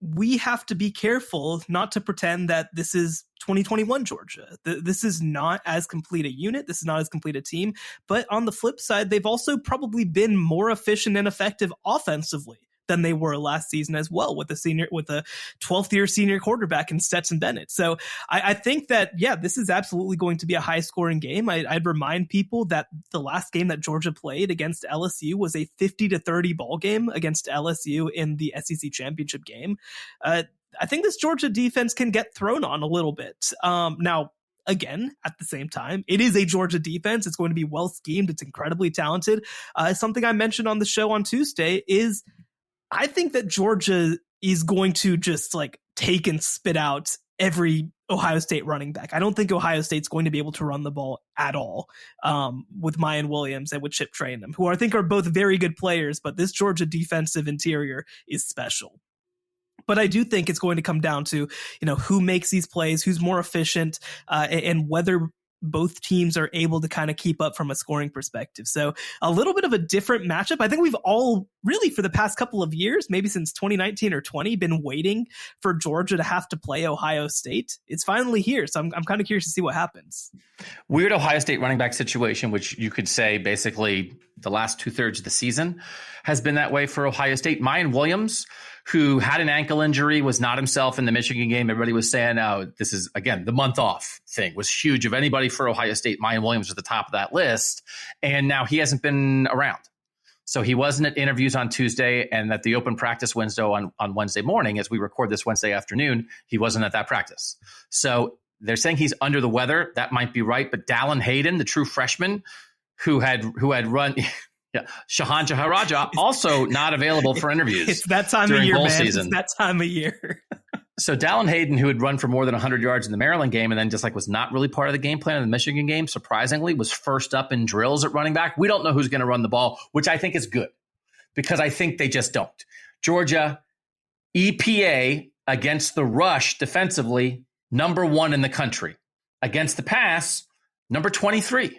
we have to be careful not to pretend that this is 2021 Georgia. This is not as complete a unit. This is not as complete a team. But on the flip side, they've also probably been more efficient and effective offensively than they were last season as well, with a 12th year senior quarterback in Stetson Bennett. So I think that, yeah, this is absolutely going to be a high scoring game. I'd remind people that the last game that Georgia played against LSU was a 50-30 ball game against LSU in the SEC championship game. I think this Georgia defense can get thrown on a little bit. Now, again, at the same time, it is a Georgia defense. It's going to be well schemed. It's incredibly talented. Something I mentioned on the show on Tuesday is I think that Georgia is going to just like take and spit out every Ohio State running back. I don't think Ohio State's going to be able to run the ball at all with Mayan Williams and with Chip Trayanum, who I think are both very good players, but this Georgia defensive interior is special. But I do think it's going to come down to, who makes these plays, who's more efficient, and whether both teams are able to kind of keep up from a scoring perspective. So a little bit of a different matchup. I think we've all really for the past couple of years, maybe since 2019 or 20, been waiting for Georgia to have to play Ohio State. It's finally here. So I'm kind of curious to see what happens. Weird Ohio State running back situation, which you could say basically the last 2/3 of the season has been that way for Ohio State. Mayan Williams, who had an ankle injury, was not himself in the Michigan game. Everybody was saying, oh, this is, again, the month off thing was huge. Of anybody for Ohio State, Mayan Williams was at the top of that list. And now he hasn't been around. So he wasn't at interviews on Tuesday, and at the open practice window on Wednesday morning, as we record this Wednesday afternoon, he wasn't at that practice. So they're saying he's under the weather. That might be right. But Dallin Hayden, the true freshman who had run Shehan Jeyarajah, also not available for interviews. It's that time of year, man. Season. It's that time of year. So Dallin Hayden, who had run for more than 100 yards in the Maryland game and then just was not really part of the game plan in the Michigan game, surprisingly, was first up in drills at running back. We don't know who's going to run the ball, which I think is good because I think they just don't. Georgia, EPA against the rush defensively, number 1 in the country. Against the pass, number 23.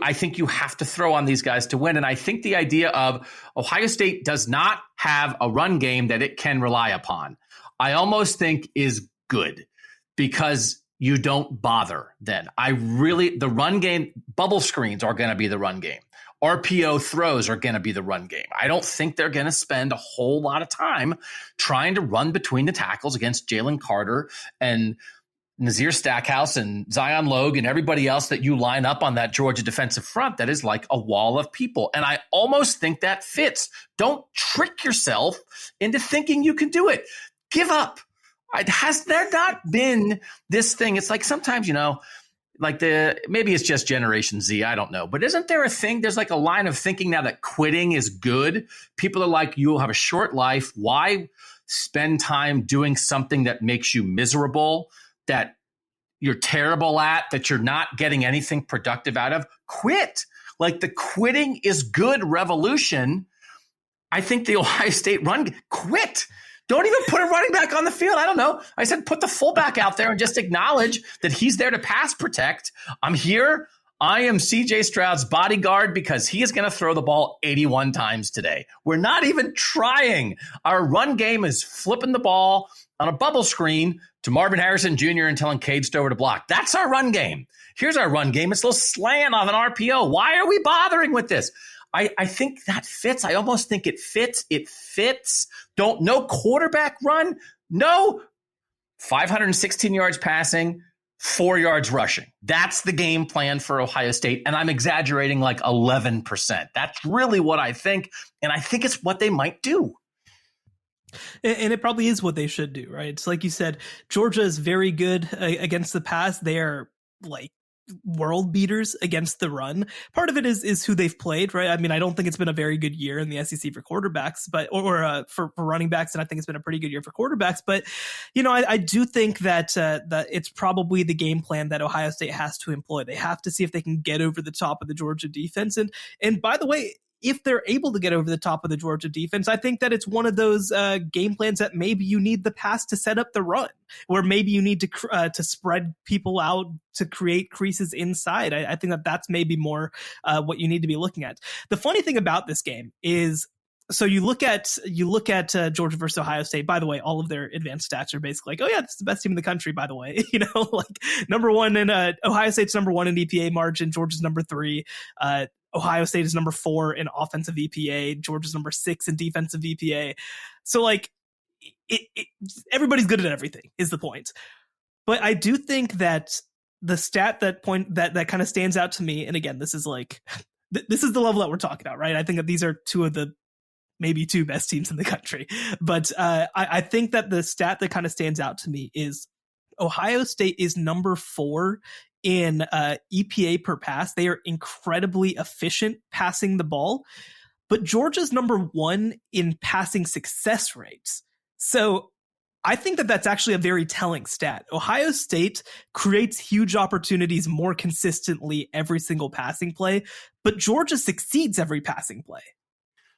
I think you have to throw on these guys to win. And I think the idea of Ohio State does not have a run game that it can rely upon, I almost think is good because you don't bother then. The run game, bubble screens are going to be the run game. RPO throws are going to be the run game. I don't think they're going to spend a whole lot of time trying to run between the tackles against Jalen Carter and Nazir Stackhouse and Zion Logue and everybody else that you line up on that Georgia defensive front that is like a wall of people. And I almost think that fits. Don't trick yourself into thinking you can do it. Give up. Has there not been this thing? It's like sometimes, maybe it's just Generation Z. I don't know. But isn't there a thing? There's like a line of thinking now that quitting is good. People are like, you'll have a short life. Why spend time doing something that makes you miserable, that you're terrible at, that you're not getting anything productive out of? Quit. Like the quitting is good revolution. I think the Ohio State quit. Don't even put a running back on the field. I don't know. I said put the fullback out there and just acknowledge that he's there to pass protect. I'm here. I am CJ Stroud's bodyguard because he is going to throw the ball 81 times today. We're not even trying. Our run game is flipping the ball on a bubble screen to Marvin Harrison Jr. and telling Cade Stover to block. That's our run game. Here's our run game. It's a little slant off an RPO. Why are we bothering with this? I think that fits. I almost think it fits. It fits. No quarterback run. No 516 yards passing, 4 yards rushing. That's the game plan for Ohio State. And I'm exaggerating like 11%. That's really what I think. And I think it's what they might do. And it probably is what they should do, right? It's like you said, Georgia is very good against the pass. They are like world beaters against the run. Part of it is who they've played, right? I mean, I don't think it's been a very good year in the SEC for quarterbacks, but for running backs, and I think it's been a pretty good year for quarterbacks. But I do think that it's probably the game plan that Ohio State has to employ. They have to see if they can get over the top of the Georgia defense. And by the way, if they're able to get over the top of the Georgia defense, I think that it's one of those game plans that maybe you need the pass to set up the run, or maybe you need to spread people out to create creases inside. I think that that's maybe more what you need to be looking at. The funny thing about this game is, so you look at Georgia versus Ohio State. By the way, all of their advanced stats are basically like, oh yeah, this is the best team in the country. By the way, like number 1 in Ohio State's number 1 in EPA margin. Georgia's number 3. Ohio State is number 4 in offensive EPA. Georgia's number 6 in defensive EPA. So like everybody's good at everything is the point. But I do think that the stat that kind of stands out to me, and again, this is like, this is the level that we're talking about, right? I think that these are maybe 2 best teams in the country. But I think that the stat that kind of stands out to me is Ohio State is number 4 in EPA per pass. They are incredibly efficient passing the ball, but Georgia's number 1 in passing success rates. So I think that that's actually a very telling stat. Ohio State creates huge opportunities more consistently every single passing play, but Georgia succeeds every passing play.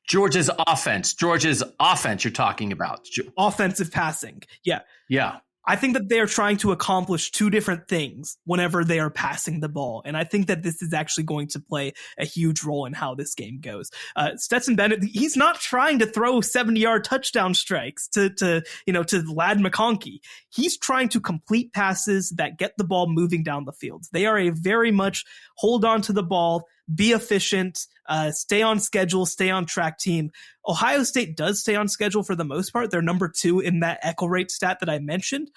Georgia's offense you're talking about. Offensive passing. Yeah. Yeah. I think that they are trying to accomplish two different things whenever they are passing the ball. And I think that this is actually going to play a huge role in how this game goes. Stetson Bennett, he's not trying to throw 70-yard touchdown strikes to Lad McConkey. He's trying to complete passes that get the ball moving down the field. They are a very much hold on to the ball, be efficient, stay on schedule, stay on track team. Ohio State does stay on schedule for the most part. They're number 2 in that echo rate stat that I mentioned.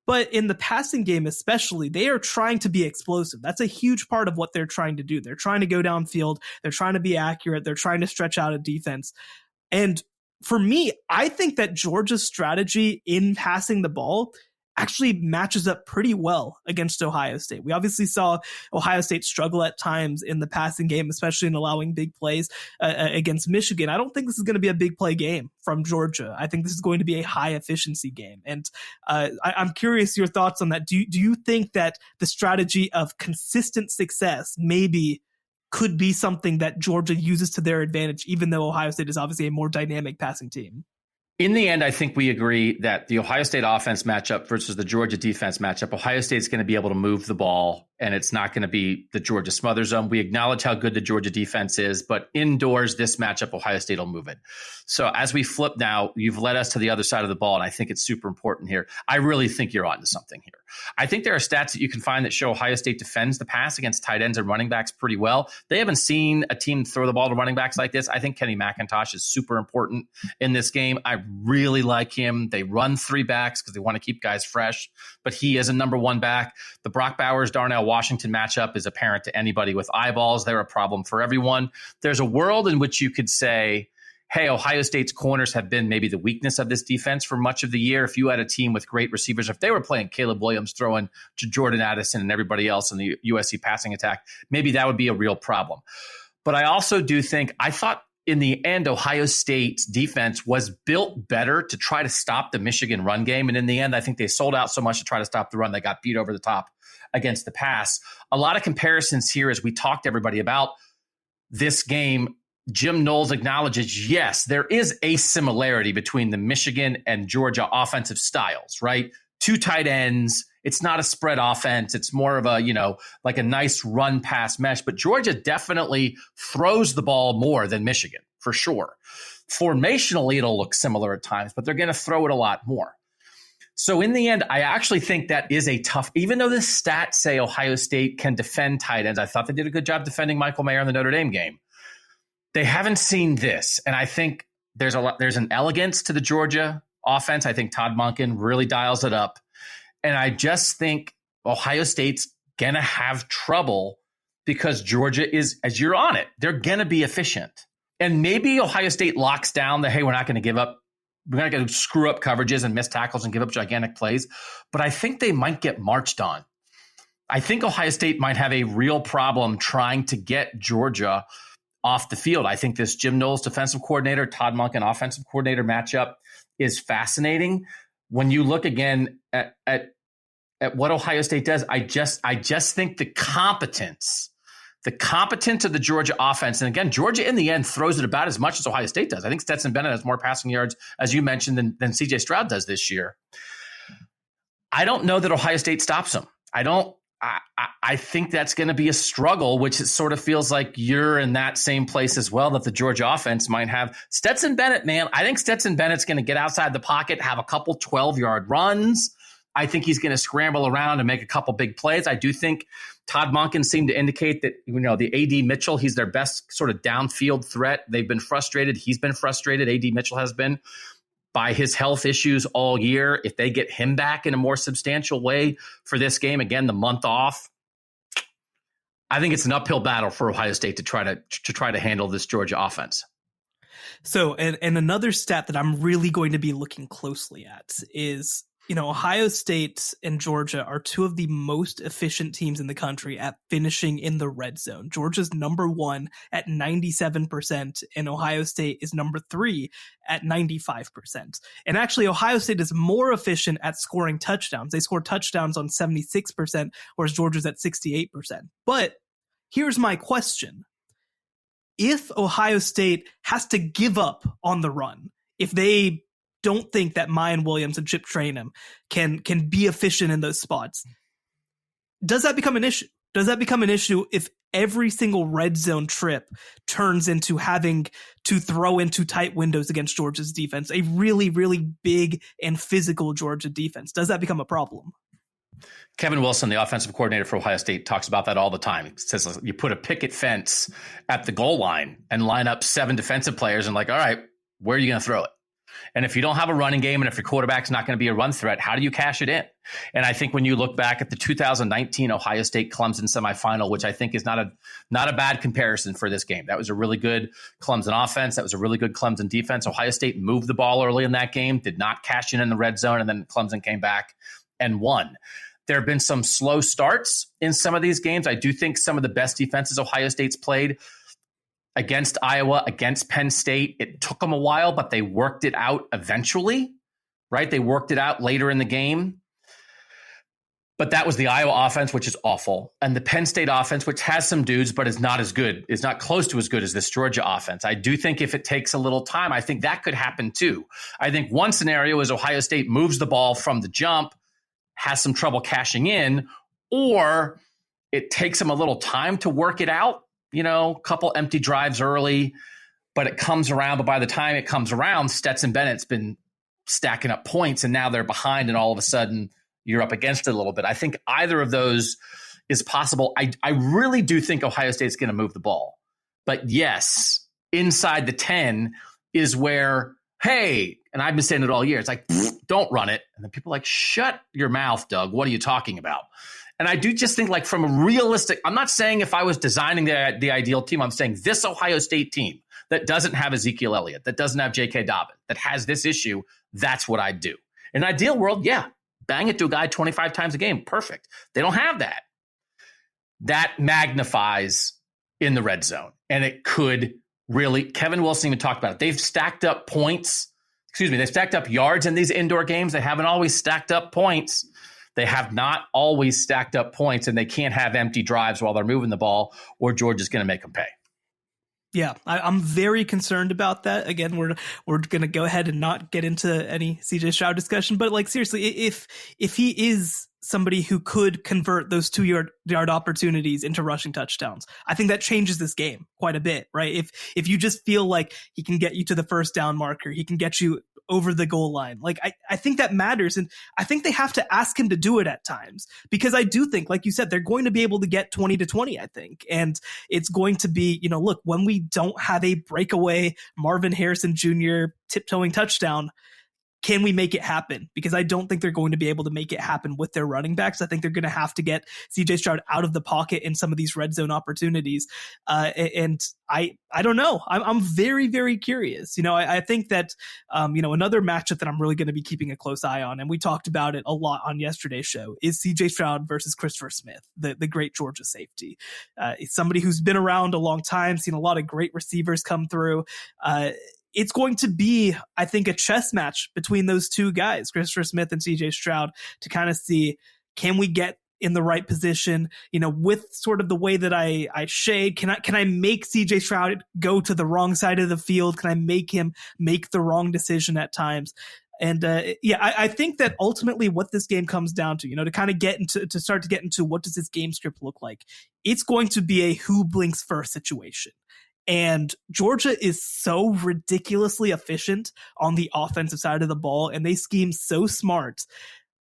But in the passing game especially, they are trying to be explosive. That's a huge part of what they're trying to do. They're trying to go downfield. They're trying to be accurate. They're trying to stretch out a defense. And for me, I think that Georgia's strategy in passing the ball actually matches up pretty well against Ohio State. We obviously saw Ohio State struggle at times in the passing game, especially in allowing big plays against Michigan. I don't think this is going to be a big play game from Georgia. I think this is going to be a high efficiency game. And I'm curious your thoughts on that. Do you think that the strategy of consistent success maybe could be something that Georgia uses to their advantage, even though Ohio State is obviously a more dynamic passing team? In the end, I think we agree that the Ohio State offense matchup versus the Georgia defense matchup, Ohio State's going to be able to move the ball, and it's not going to be the Georgia smother zone. We acknowledge how good the Georgia defense is, but indoors, this matchup, Ohio State will move it. So as we flip now, you've led us to the other side of the ball, and I think it's super important here. I really think you're onto something here. I think there are stats that you can find that show Ohio State defends the pass against tight ends and running backs pretty well. They haven't seen a team throw the ball to running backs like this. I think Kenny McIntosh is super important in this game. I really like him. They run 3 backs because they want to keep guys fresh, but he is a number 1 back. The Brock Bowers, Darnell Washington matchup is apparent to anybody with eyeballs. They're a problem for everyone. There's a world in which you could say, hey, Ohio State's corners have been maybe the weakness of this defense for much of the year. If you had a team with great receivers, if they were playing Caleb Williams throwing to Jordan Addison and everybody else in the USC passing attack, maybe that would be a real problem. But I also do think, I thought in the end, Ohio State's defense was built better to try to stop the Michigan run game. And in the end, I think they sold out so much to try to stop the run, they got beat over the top against the pass. A lot of comparisons here as we talked to everybody about this game. Jim Knowles acknowledges, yes, there is a similarity between the Michigan and Georgia offensive styles, right? 2 tight ends. It's not a spread offense. It's more of a, like a nice run pass mesh. But Georgia definitely throws the ball more than Michigan, for sure. Formationally, it'll look similar at times, but they're going to throw it a lot more. So in the end, I actually think that is a tough, even though the stats say Ohio State can defend tight ends, I thought they did a good job defending Michael Mayer in the Notre Dame game. They haven't seen this. And I think there's an elegance to the Georgia offense. I think Todd Monken really dials it up. And I just think Ohio State's going to have trouble because Georgia is, as you're on it, they're going to be efficient. And maybe Ohio State locks down the, hey, we're not going to give up. We're not going to screw up coverages and miss tackles and give up gigantic plays. But I think they might get marched on. I think Ohio State might have a real problem trying to get Georgia off the field. I think this Jim Knowles defensive coordinator, Todd Monken offensive coordinator matchup is fascinating. When you look again at what Ohio State does, I just think the competence of the Georgia offense, and again, Georgia in the end throws it about as much as Ohio State does. I think Stetson Bennett has more passing yards, as you mentioned, than C.J. Stroud does this year. I don't know that Ohio State stops them. I think that's going to be a struggle, which it sort of feels like you're in that same place as well that the Georgia offense might have. Stetson Bennett, man, I think Stetson Bennett's going to get outside the pocket, have a couple 12-yard runs. I think he's going to scramble around and make a couple big plays. I do think Todd Monken seemed to indicate that, the A.D. Mitchell, he's their best sort of downfield threat. They've been frustrated. He's been frustrated. A.D. Mitchell has been by his health issues all year. If they get him back in a more substantial way for this game, again, the month off, I think it's an uphill battle for Ohio State to try to handle this Georgia offense. So, and another stat that I'm really going to be looking closely at is, Ohio State and Georgia are 2 of the most efficient teams in the country at finishing in the red zone. Georgia's number 1 at 97%, and Ohio State is number 3 at 95%. And actually, Ohio State is more efficient at scoring touchdowns. They score touchdowns on 76%, whereas Georgia's at 68%. But here's my question. If Ohio State has to give up on the run, if they don't think that Mayan Williams and Chip Trayanum can be efficient in those spots. Does that become an issue? Does that become an issue if every single red zone trip turns into having to throw into tight windows against Georgia's defense, a really, really big and physical Georgia defense? Does that become a problem? Kevin Wilson, the offensive coordinator for Ohio State, talks about that all the time. He says you put a picket fence at the goal line and line up 7 defensive players and like, all right, where are you going to throw it? And if you don't have a running game and if your quarterback's not going to be a run threat, how do you cash it in? And I think when you look back at the 2019 Ohio State Clemson semifinal, which I think is not a bad comparison for this game. That was a really good Clemson offense. That was a really good Clemson defense. Ohio State moved the ball early in that game, did not cash in the red zone, and then Clemson came back and won. There have been some slow starts in some of these games. I do think some of the best defenses Ohio State's played against Iowa, against Penn State, it took them a while, but they worked it out eventually, right? They worked it out later in the game. But that was the Iowa offense, which is awful. And the Penn State offense, which has some dudes, but is not as good, is not close to as good as this Georgia offense. I do think if it takes a little time, I think that could happen too. I think one scenario is Ohio State moves the ball from the jump, has some trouble cashing in, or it takes them a little time to work it out. You know, a couple empty drives early, but it comes around. But by the time it comes around, Stetson Bennett's been stacking up points, and now they're behind, and all of a sudden you're up against it a little bit. I think either of those is possible. I really do think Ohio State's going to move the ball. But yes, inside the 10 is where, hey, and I've been saying it all year, it's like, don't run it. And then people are like, shut your mouth, Doug. What are you talking about? And I do just think, like, from a realistic, I'm not saying if I was designing the ideal team, I'm saying this Ohio State team that doesn't have Ezekiel Elliott, that doesn't have J.K. Dobbins, that has this issue, that's what I'd do. In an ideal world, yeah, bang it to a guy 25 times a game. Perfect. They don't have that. That magnifies in the red zone. And it could really, Kevin Wilson even talked about it. They've stacked up points. They've stacked up yards in these indoor games. They haven't always stacked up points. They have not always stacked up points, and they can't have empty drives while they're moving the ball, or Georgia's going to make them pay. Yeah, I'm very concerned about that. Again, we're going to go ahead and not get into any CJ Stroud discussion, but like seriously, if he is somebody who could convert those 2-yard opportunities into rushing touchdowns, I think that changes this game quite a bit, right? If you just feel like he can get you to the first down marker, he can get you over the goal line. Like, I think that matters. And I think they have to ask him to do it at times, because I do think, like you said, they're going to be able to get 20-20, I think. And it's going to be, look, when we don't have a breakaway Marvin Harrison Jr. tiptoeing touchdown, can we make it happen? Because I don't think they're going to be able to make it happen with their running backs. I think they're going to have to get CJ Stroud out of the pocket in some of these red zone opportunities. And I don't know. I'm very, very curious. I think that, another matchup that I'm really going to be keeping a close eye on, and we talked about it a lot on yesterday's show, is CJ Stroud versus Christopher Smith, the great Georgia safety. It's somebody who's been around a long time, seen a lot of great receivers come through. It's going to be, I think, a chess match between those two guys, Christopher Smith and CJ Stroud, to kind of see, can we get in the right position, with sort of the way that I shade? Can I make CJ Stroud go to the wrong side of the field? Can I make him make the wrong decision at times? And I think that ultimately what this game comes down to, to kind of start to get into what does this game script look like, it's going to be a who blinks first situation. And Georgia is so ridiculously efficient on the offensive side of the ball, and they scheme so smart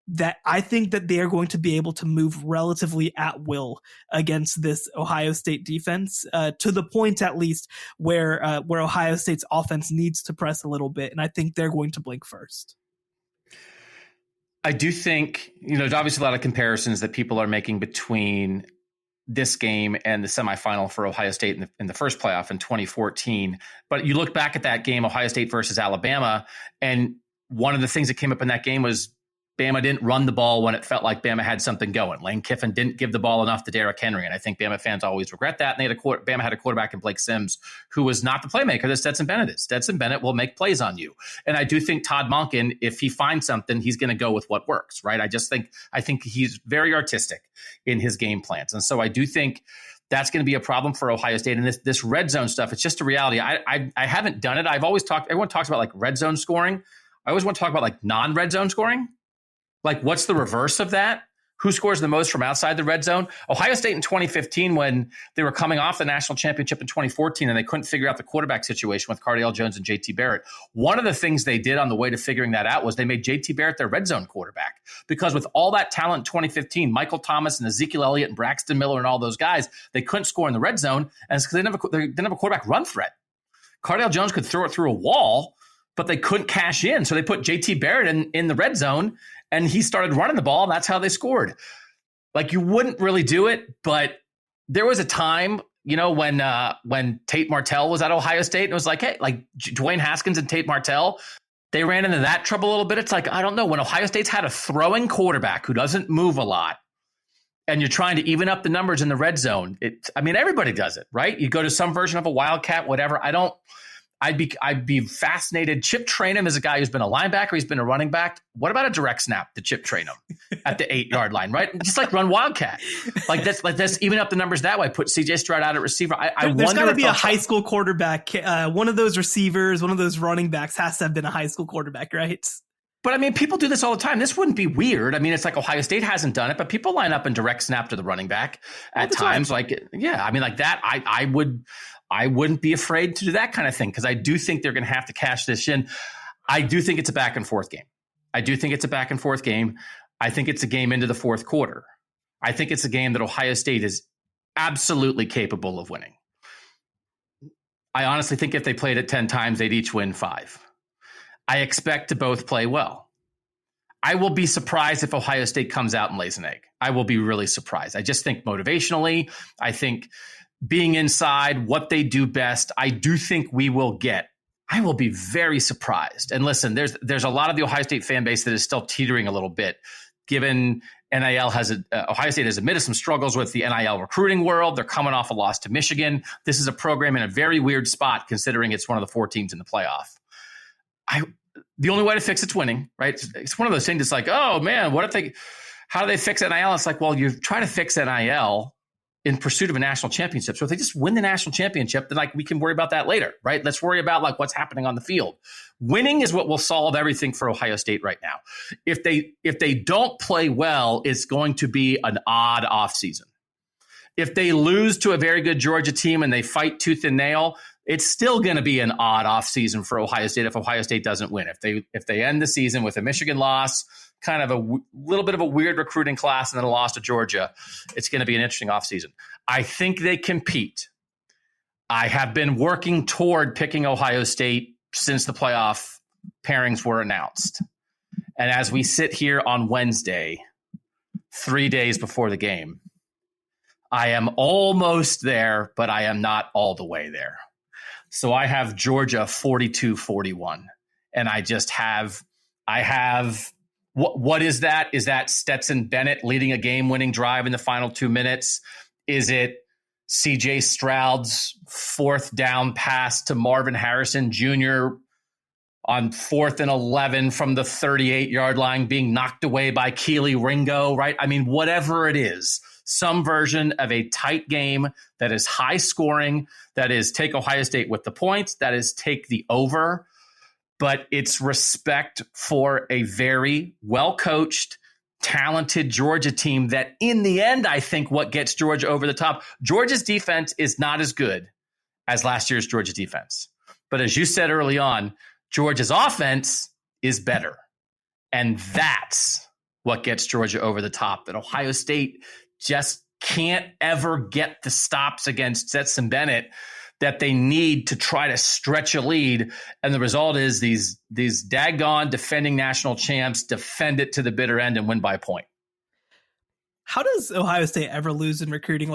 that I think that they are going to be able to move relatively at will against this Ohio State defense, to the point at least where Ohio State's offense needs to press a little bit, and I think they're going to blink first. I do think, there's obviously a lot of comparisons that people are making between this game and the semifinal for Ohio State in the first playoff in 2014. But you look back at that game, Ohio State versus Alabama, and one of the things that came up in that game was Bama didn't run the ball when it felt like Bama had something going. Lane Kiffin didn't give the ball enough to Derrick Henry, and I think Bama fans always regret that. And Bama had a quarterback in Blake Sims who was not the playmaker that Stetson Bennett is. Stetson Bennett will make plays on you. And I do think Todd Monken, if he finds something, he's going to go with what works, right? I think he's very artistic in his game plans. And so I do think that's going to be a problem for Ohio State. And this red zone stuff, it's just a reality. I haven't done it. Everyone talks about like red zone scoring. I always want to talk about like non-red zone scoring. Like, what's the reverse of that? Who scores the most from outside the red zone? Ohio State in 2015, when they were coming off the national championship in 2014 and they couldn't figure out the quarterback situation with Cardale Jones and JT Barrett. One of the things they did on the way to figuring that out was they made JT Barrett their red zone quarterback, because with all that talent in 2015, Michael Thomas and Ezekiel Elliott and Braxton Miller and all those guys, they couldn't score in the red zone, and it's because they didn't have a quarterback run threat. Cardale Jones could throw it through a wall, but they couldn't cash in. So they put JT Barrett in the red zone, and he started running the ball, and that's how they scored. Like, you wouldn't really do it, but there was a time, when Tate Martell was at Ohio State, and it was like, hey, like Dwayne Haskins and Tate Martell, they ran into that trouble a little bit. It's like, I don't know, when Ohio State's had a throwing quarterback who doesn't move a lot, and you're trying to even up the numbers in the red zone, everybody does it, right? You go to some version of a wildcat, whatever. I'd be fascinated. Chip Trainum is a guy who's been a linebacker. He's been a running back. What about a direct snap to Chip Trainum at the 8-yard line, right? Just like run wildcat. Let's even up the numbers that way. Put CJ Stroud out at receiver. There's got to be a high school quarterback. One of those receivers, one of those running backs has to have been a high school quarterback, right? But people do this all the time. This wouldn't be weird. It's like Ohio State hasn't done it, but people line up and direct snap to the running back at times. Like that. I wouldn't be afraid to do that kind of thing, because I do think they're going to have to cash this in. I do think it's a back and forth game. I think it's a game into the fourth quarter. I think it's a game that Ohio State is absolutely capable of winning. I honestly think if they played it 10 times, they'd each win 5. I expect to both play well. I will be surprised if Ohio State comes out and lays an egg. I will be really surprised. I just think motivationally, I think being inside, what they do best, I do think we will get. I will be very surprised. And listen, there's a lot of the Ohio State fan base that is still teetering a little bit, given Ohio State has admitted some struggles with the NIL recruiting world. They're coming off a loss to Michigan. This is a program in a very weird spot, considering it's one of the 4 teams in the playoff. The only way to fix it's winning, right? It's one of those things that's like, oh man, how do they fix NIL? It's like, well, you try to fix NIL in pursuit of a national championship. So if they just win the national championship, then we can worry about that later, right? Let's worry about what's happening on the field. Winning is what will solve everything for Ohio State right now. If they don't play well, it's going to be an odd offseason. If they lose to a very good Georgia team and they fight tooth and nail, it's still going to be an odd offseason for Ohio State if Ohio State doesn't win. If they end the season with a Michigan loss, kind of a little bit of a weird recruiting class, and then a loss to Georgia, it's going to be an interesting offseason. I think they compete. I have been working toward picking Ohio State since the playoff pairings were announced. And as we sit here on Wednesday, 3 days before the game, I am almost there, but I am not all the way there. So I have Georgia 42-41. And I have what is that? Is that Stetson Bennett leading a game-winning drive in the final 2 minutes? Is it CJ Stroud's 4th down pass to Marvin Harrison Jr. on 4th and 11 from the 38-yard line being knocked away by Keely Ringo, right? Whatever it is, some version of a tight game that is high scoring, that is take Ohio State with the points, that is take the over. But it's respect for a very well-coached, talented Georgia team that in the end, I think what gets Georgia over the top, Georgia's defense is not as good as last year's Georgia defense. But as you said early on, Georgia's offense is better. And that's what gets Georgia over the top, that Ohio State just can't ever get the stops against Stetson Bennett that they need to try to stretch a lead. And the result is these daggone defending national champs defend it to the bitter end and win by a point. How does Ohio State ever lose in recruiting?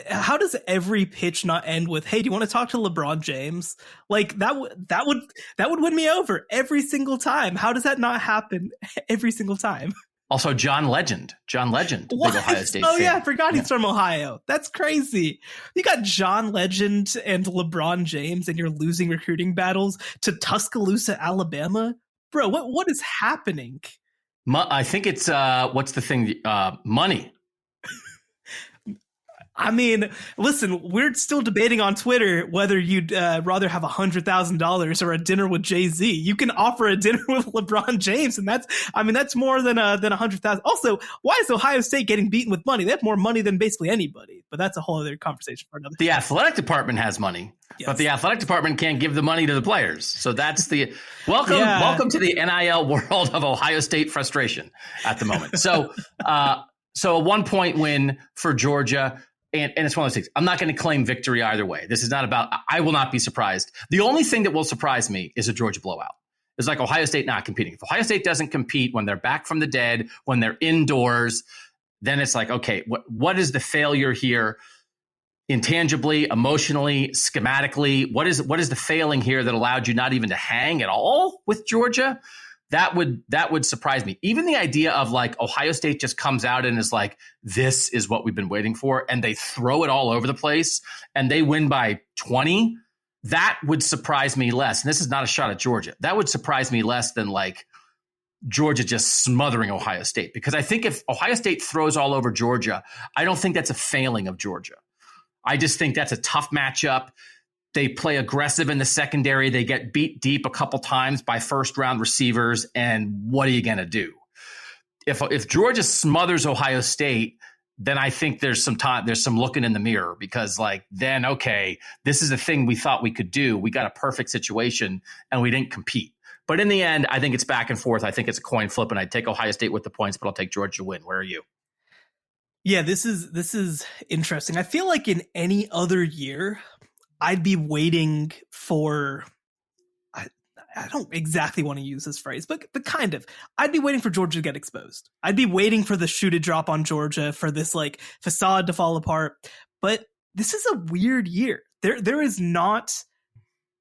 How does every pitch not end with, hey, do you want to talk to LeBron James? That would win me over every single time. How does that not happen every single time? Also, John Legend, big Ohio State fan. Yeah, I forgot he's from Ohio. That's crazy. You got John Legend and LeBron James, and you're losing recruiting battles to Tuscaloosa, Alabama? Bro, what is happening? I think it's, what's the thing? Money. I mean, listen, we're still debating on Twitter whether you'd rather have $100,000 or a dinner with Jay-Z. You can offer a dinner with LeBron James, and that's more than $100,000. Also, why is Ohio State getting beaten with money? They have more money than basically anybody, but that's a whole other conversation for another. The athletic department has money, yes, but the athletic department can't give the money to the players. So that's the welcome to the NIL world of Ohio State frustration at the moment. So a 1-point win for Georgia. And it's one of those things. I'm not going to claim victory either way. This is not about, I will not be surprised. The only thing that will surprise me is a Georgia blowout. It's like Ohio State not competing. If Ohio State doesn't compete when they're back from the dead, when they're indoors, then it's like, okay, what is the failure here intangibly, emotionally, schematically? What is the failing here that allowed you not even to hang at all with Georgia? That would surprise me. Even the idea of like Ohio State just comes out and is like, this is what we've been waiting for, and they throw it all over the place and they win by 20. That would surprise me less. And this is not a shot at Georgia. That would surprise me less than like Georgia just smothering Ohio State. Because I think if Ohio State throws all over Georgia, I don't think that's a failing of Georgia. I just think that's a tough matchup. They play aggressive in the secondary. They get beat deep a couple times by first-round receivers, and what are you going to do? If Georgia smothers Ohio State, then I think there's some looking in the mirror, because like then, okay, this is the thing we thought we could do. We got a perfect situation, and we didn't compete. But in the end, I think it's back and forth. I think it's a coin flip, and I'd take Ohio State with the points, but I'll take Georgia to win. Where are you? Yeah, this is interesting. I feel like in any other year, I'd be waiting for, I don't exactly want to use this phrase, but kind of, I'd be waiting for Georgia to get exposed. I'd be waiting for the shoe to drop on Georgia, for this like facade to fall apart. But this is a weird year. There is not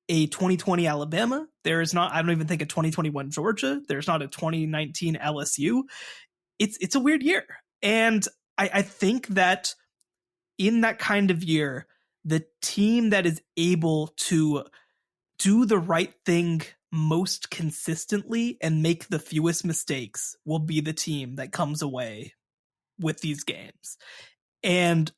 a 2020 Alabama. There is not, I don't even think a 2021 Georgia. There's not a 2019 LSU. It's a weird year. And I think that in that kind of year, the team that is able to do the right thing most consistently and make the fewest mistakes will be the team that comes away with these games. And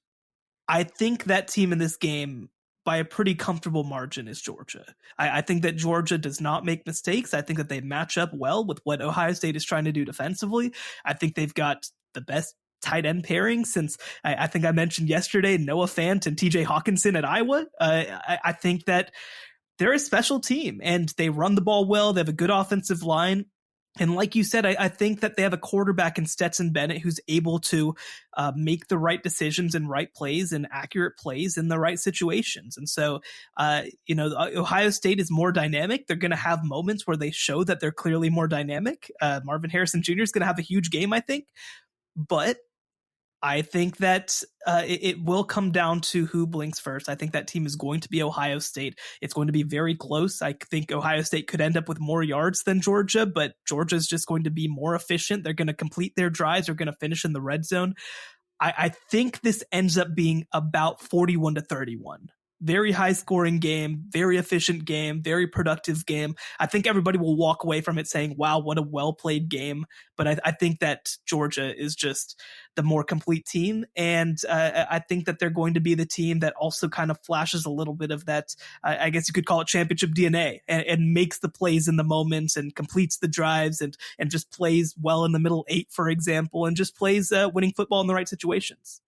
I think that team in this game, by a pretty comfortable margin, is Georgia. I think that Georgia does not make mistakes. I think that they match up well with what Ohio State is trying to do defensively. I think they've got the best tight end pairing since I think I mentioned yesterday, Noah Fant and TJ Hawkinson at Iowa. I think that they're a special team and they run the ball well. They have a good offensive line. And like you said, I think that they have a quarterback in Stetson Bennett who's able to make the right decisions and right plays and accurate plays in the right situations. And so, Ohio State is more dynamic. They're going to have moments where they show that they're clearly more dynamic. Marvin Harrison Jr. is going to have a huge game, I think. But I think that it will come down to who blinks first. I think that team is going to be Ohio State. It's going to be very close. I think Ohio State could end up with more yards than Georgia, but Georgia is just going to be more efficient. They're going to complete their drives. They're going to finish in the red zone. I think this ends up being about 41-31. Very high scoring game, very efficient game, very productive game. I think everybody will walk away from it saying, wow, what a well played game. But I think that Georgia is just the more complete team. And I think that they're going to be the team that also kind of flashes a little bit of that, I guess you could call it championship DNA, and makes the plays in the moments and completes the drives and just plays well in the middle eight, for example, and just plays winning football in the right situations.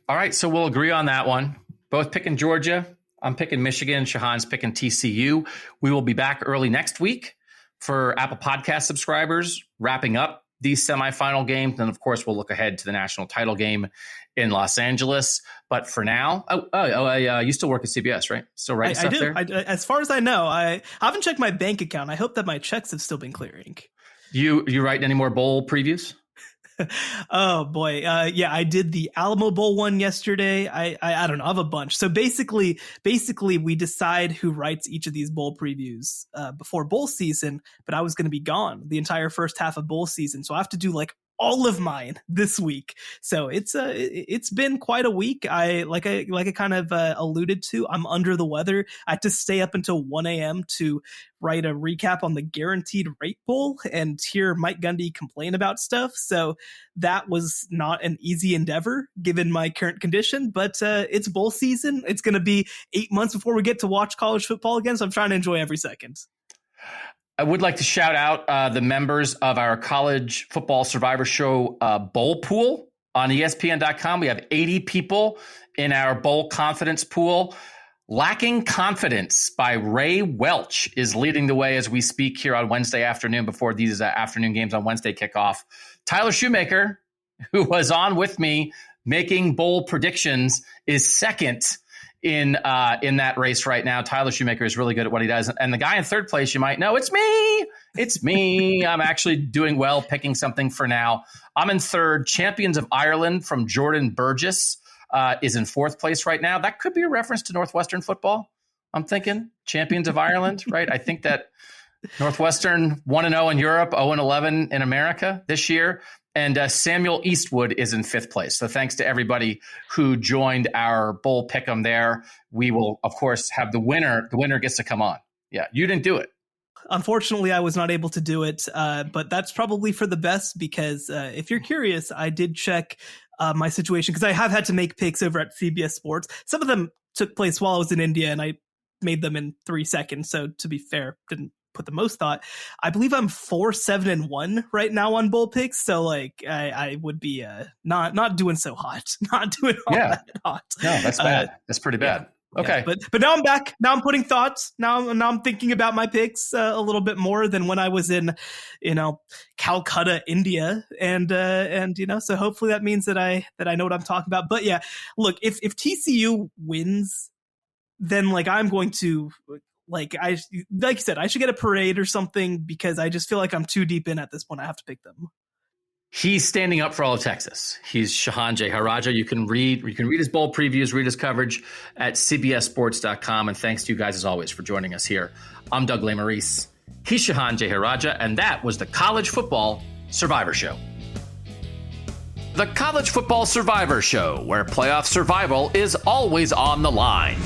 All right, so we'll agree on that one. Both picking Georgia. I'm picking Michigan. Shehan's picking TCU. We will be back early next week for Apple Podcast subscribers, wrapping up these semifinal games. And of course, we'll look ahead to the national title game in Los Angeles. But for now, you still work at CBS, right? Still writing stuff there? As far as I know, I haven't checked my bank account. I hope that my checks have still been clearing. You writing any more bowl previews? Oh boy. Yeah, I did the Alamo Bowl one yesterday. I don't know. I have a bunch. So basically we decide who writes each of these bowl previews before bowl season, but I was going to be gone the entire first half of bowl season. So I have to do like all of mine this week. So it's been quite a week. I kind of alluded to, I'm under the weather. I had to stay up until 1 a.m. to write a recap on the Guaranteed Rate Bowl and hear Mike Gundy complain about stuff. So that was not an easy endeavor given my current condition, but it's bowl season. It's going to be 8 months before we get to watch college football again. So I'm trying to enjoy every second. I would like to shout out the members of our College Football Survivor Show bowl pool on ESPN.com. We have 80 people in our bowl confidence pool. Lacking Confidence by Ray Welch is leading the way as we speak here on Wednesday afternoon before these afternoon games on Wednesday kick off. Tyler Shoemaker, who was on with me making bowl predictions, is second in that race right now. Tyler Shoemaker is really good at what he does. And the guy in third place, you might know, it's me. It's me. I'm actually doing well, picking something for now. I'm in third. Champions of Ireland from Jordan Burgess is in fourth place right now. That could be a reference to Northwestern football. I'm thinking Champions of Ireland, right? I think that Northwestern 1-0 in Europe, 0-11 in America this year. And Samuel Eastwood is in fifth place. So thanks to everybody who joined our bowl pick'em there. We will, of course, have the winner. The winner gets to come on. Yeah, you didn't do it. Unfortunately, I was not able to do it, but that's probably for the best because if you're curious, I did check my situation because I have had to make picks over at CBS Sports. Some of them took place while I was in India and I made them in 3 seconds. So to be fair, didn't put the most thought. I believe I'm 4-7-1 right now on bowl picks. So like I would be not doing so hot, not doing all that hot. No, that's bad. That's pretty bad. Yeah. Okay. Yeah, but now I'm back. Now I'm putting thoughts. Now I'm thinking about my picks a little bit more than when I was in, Calcutta, India. And so hopefully that means that I know what I'm talking about. But yeah, look, if TCU wins, then like I'm going to like you said, I should get a parade or something because I just feel like I'm too deep in at this point. I have to pick them. He's standing up for all of Texas. He's Shehan Jeyarajah. You can read his bowl previews, read his coverage at cbssports.com. And thanks to you guys, as always, for joining us here. I'm Doug Lesmerises. He's Shehan Jeyarajah, and that was the College Football Survivor Show. The College Football Survivor Show, where playoff survival is always on the line.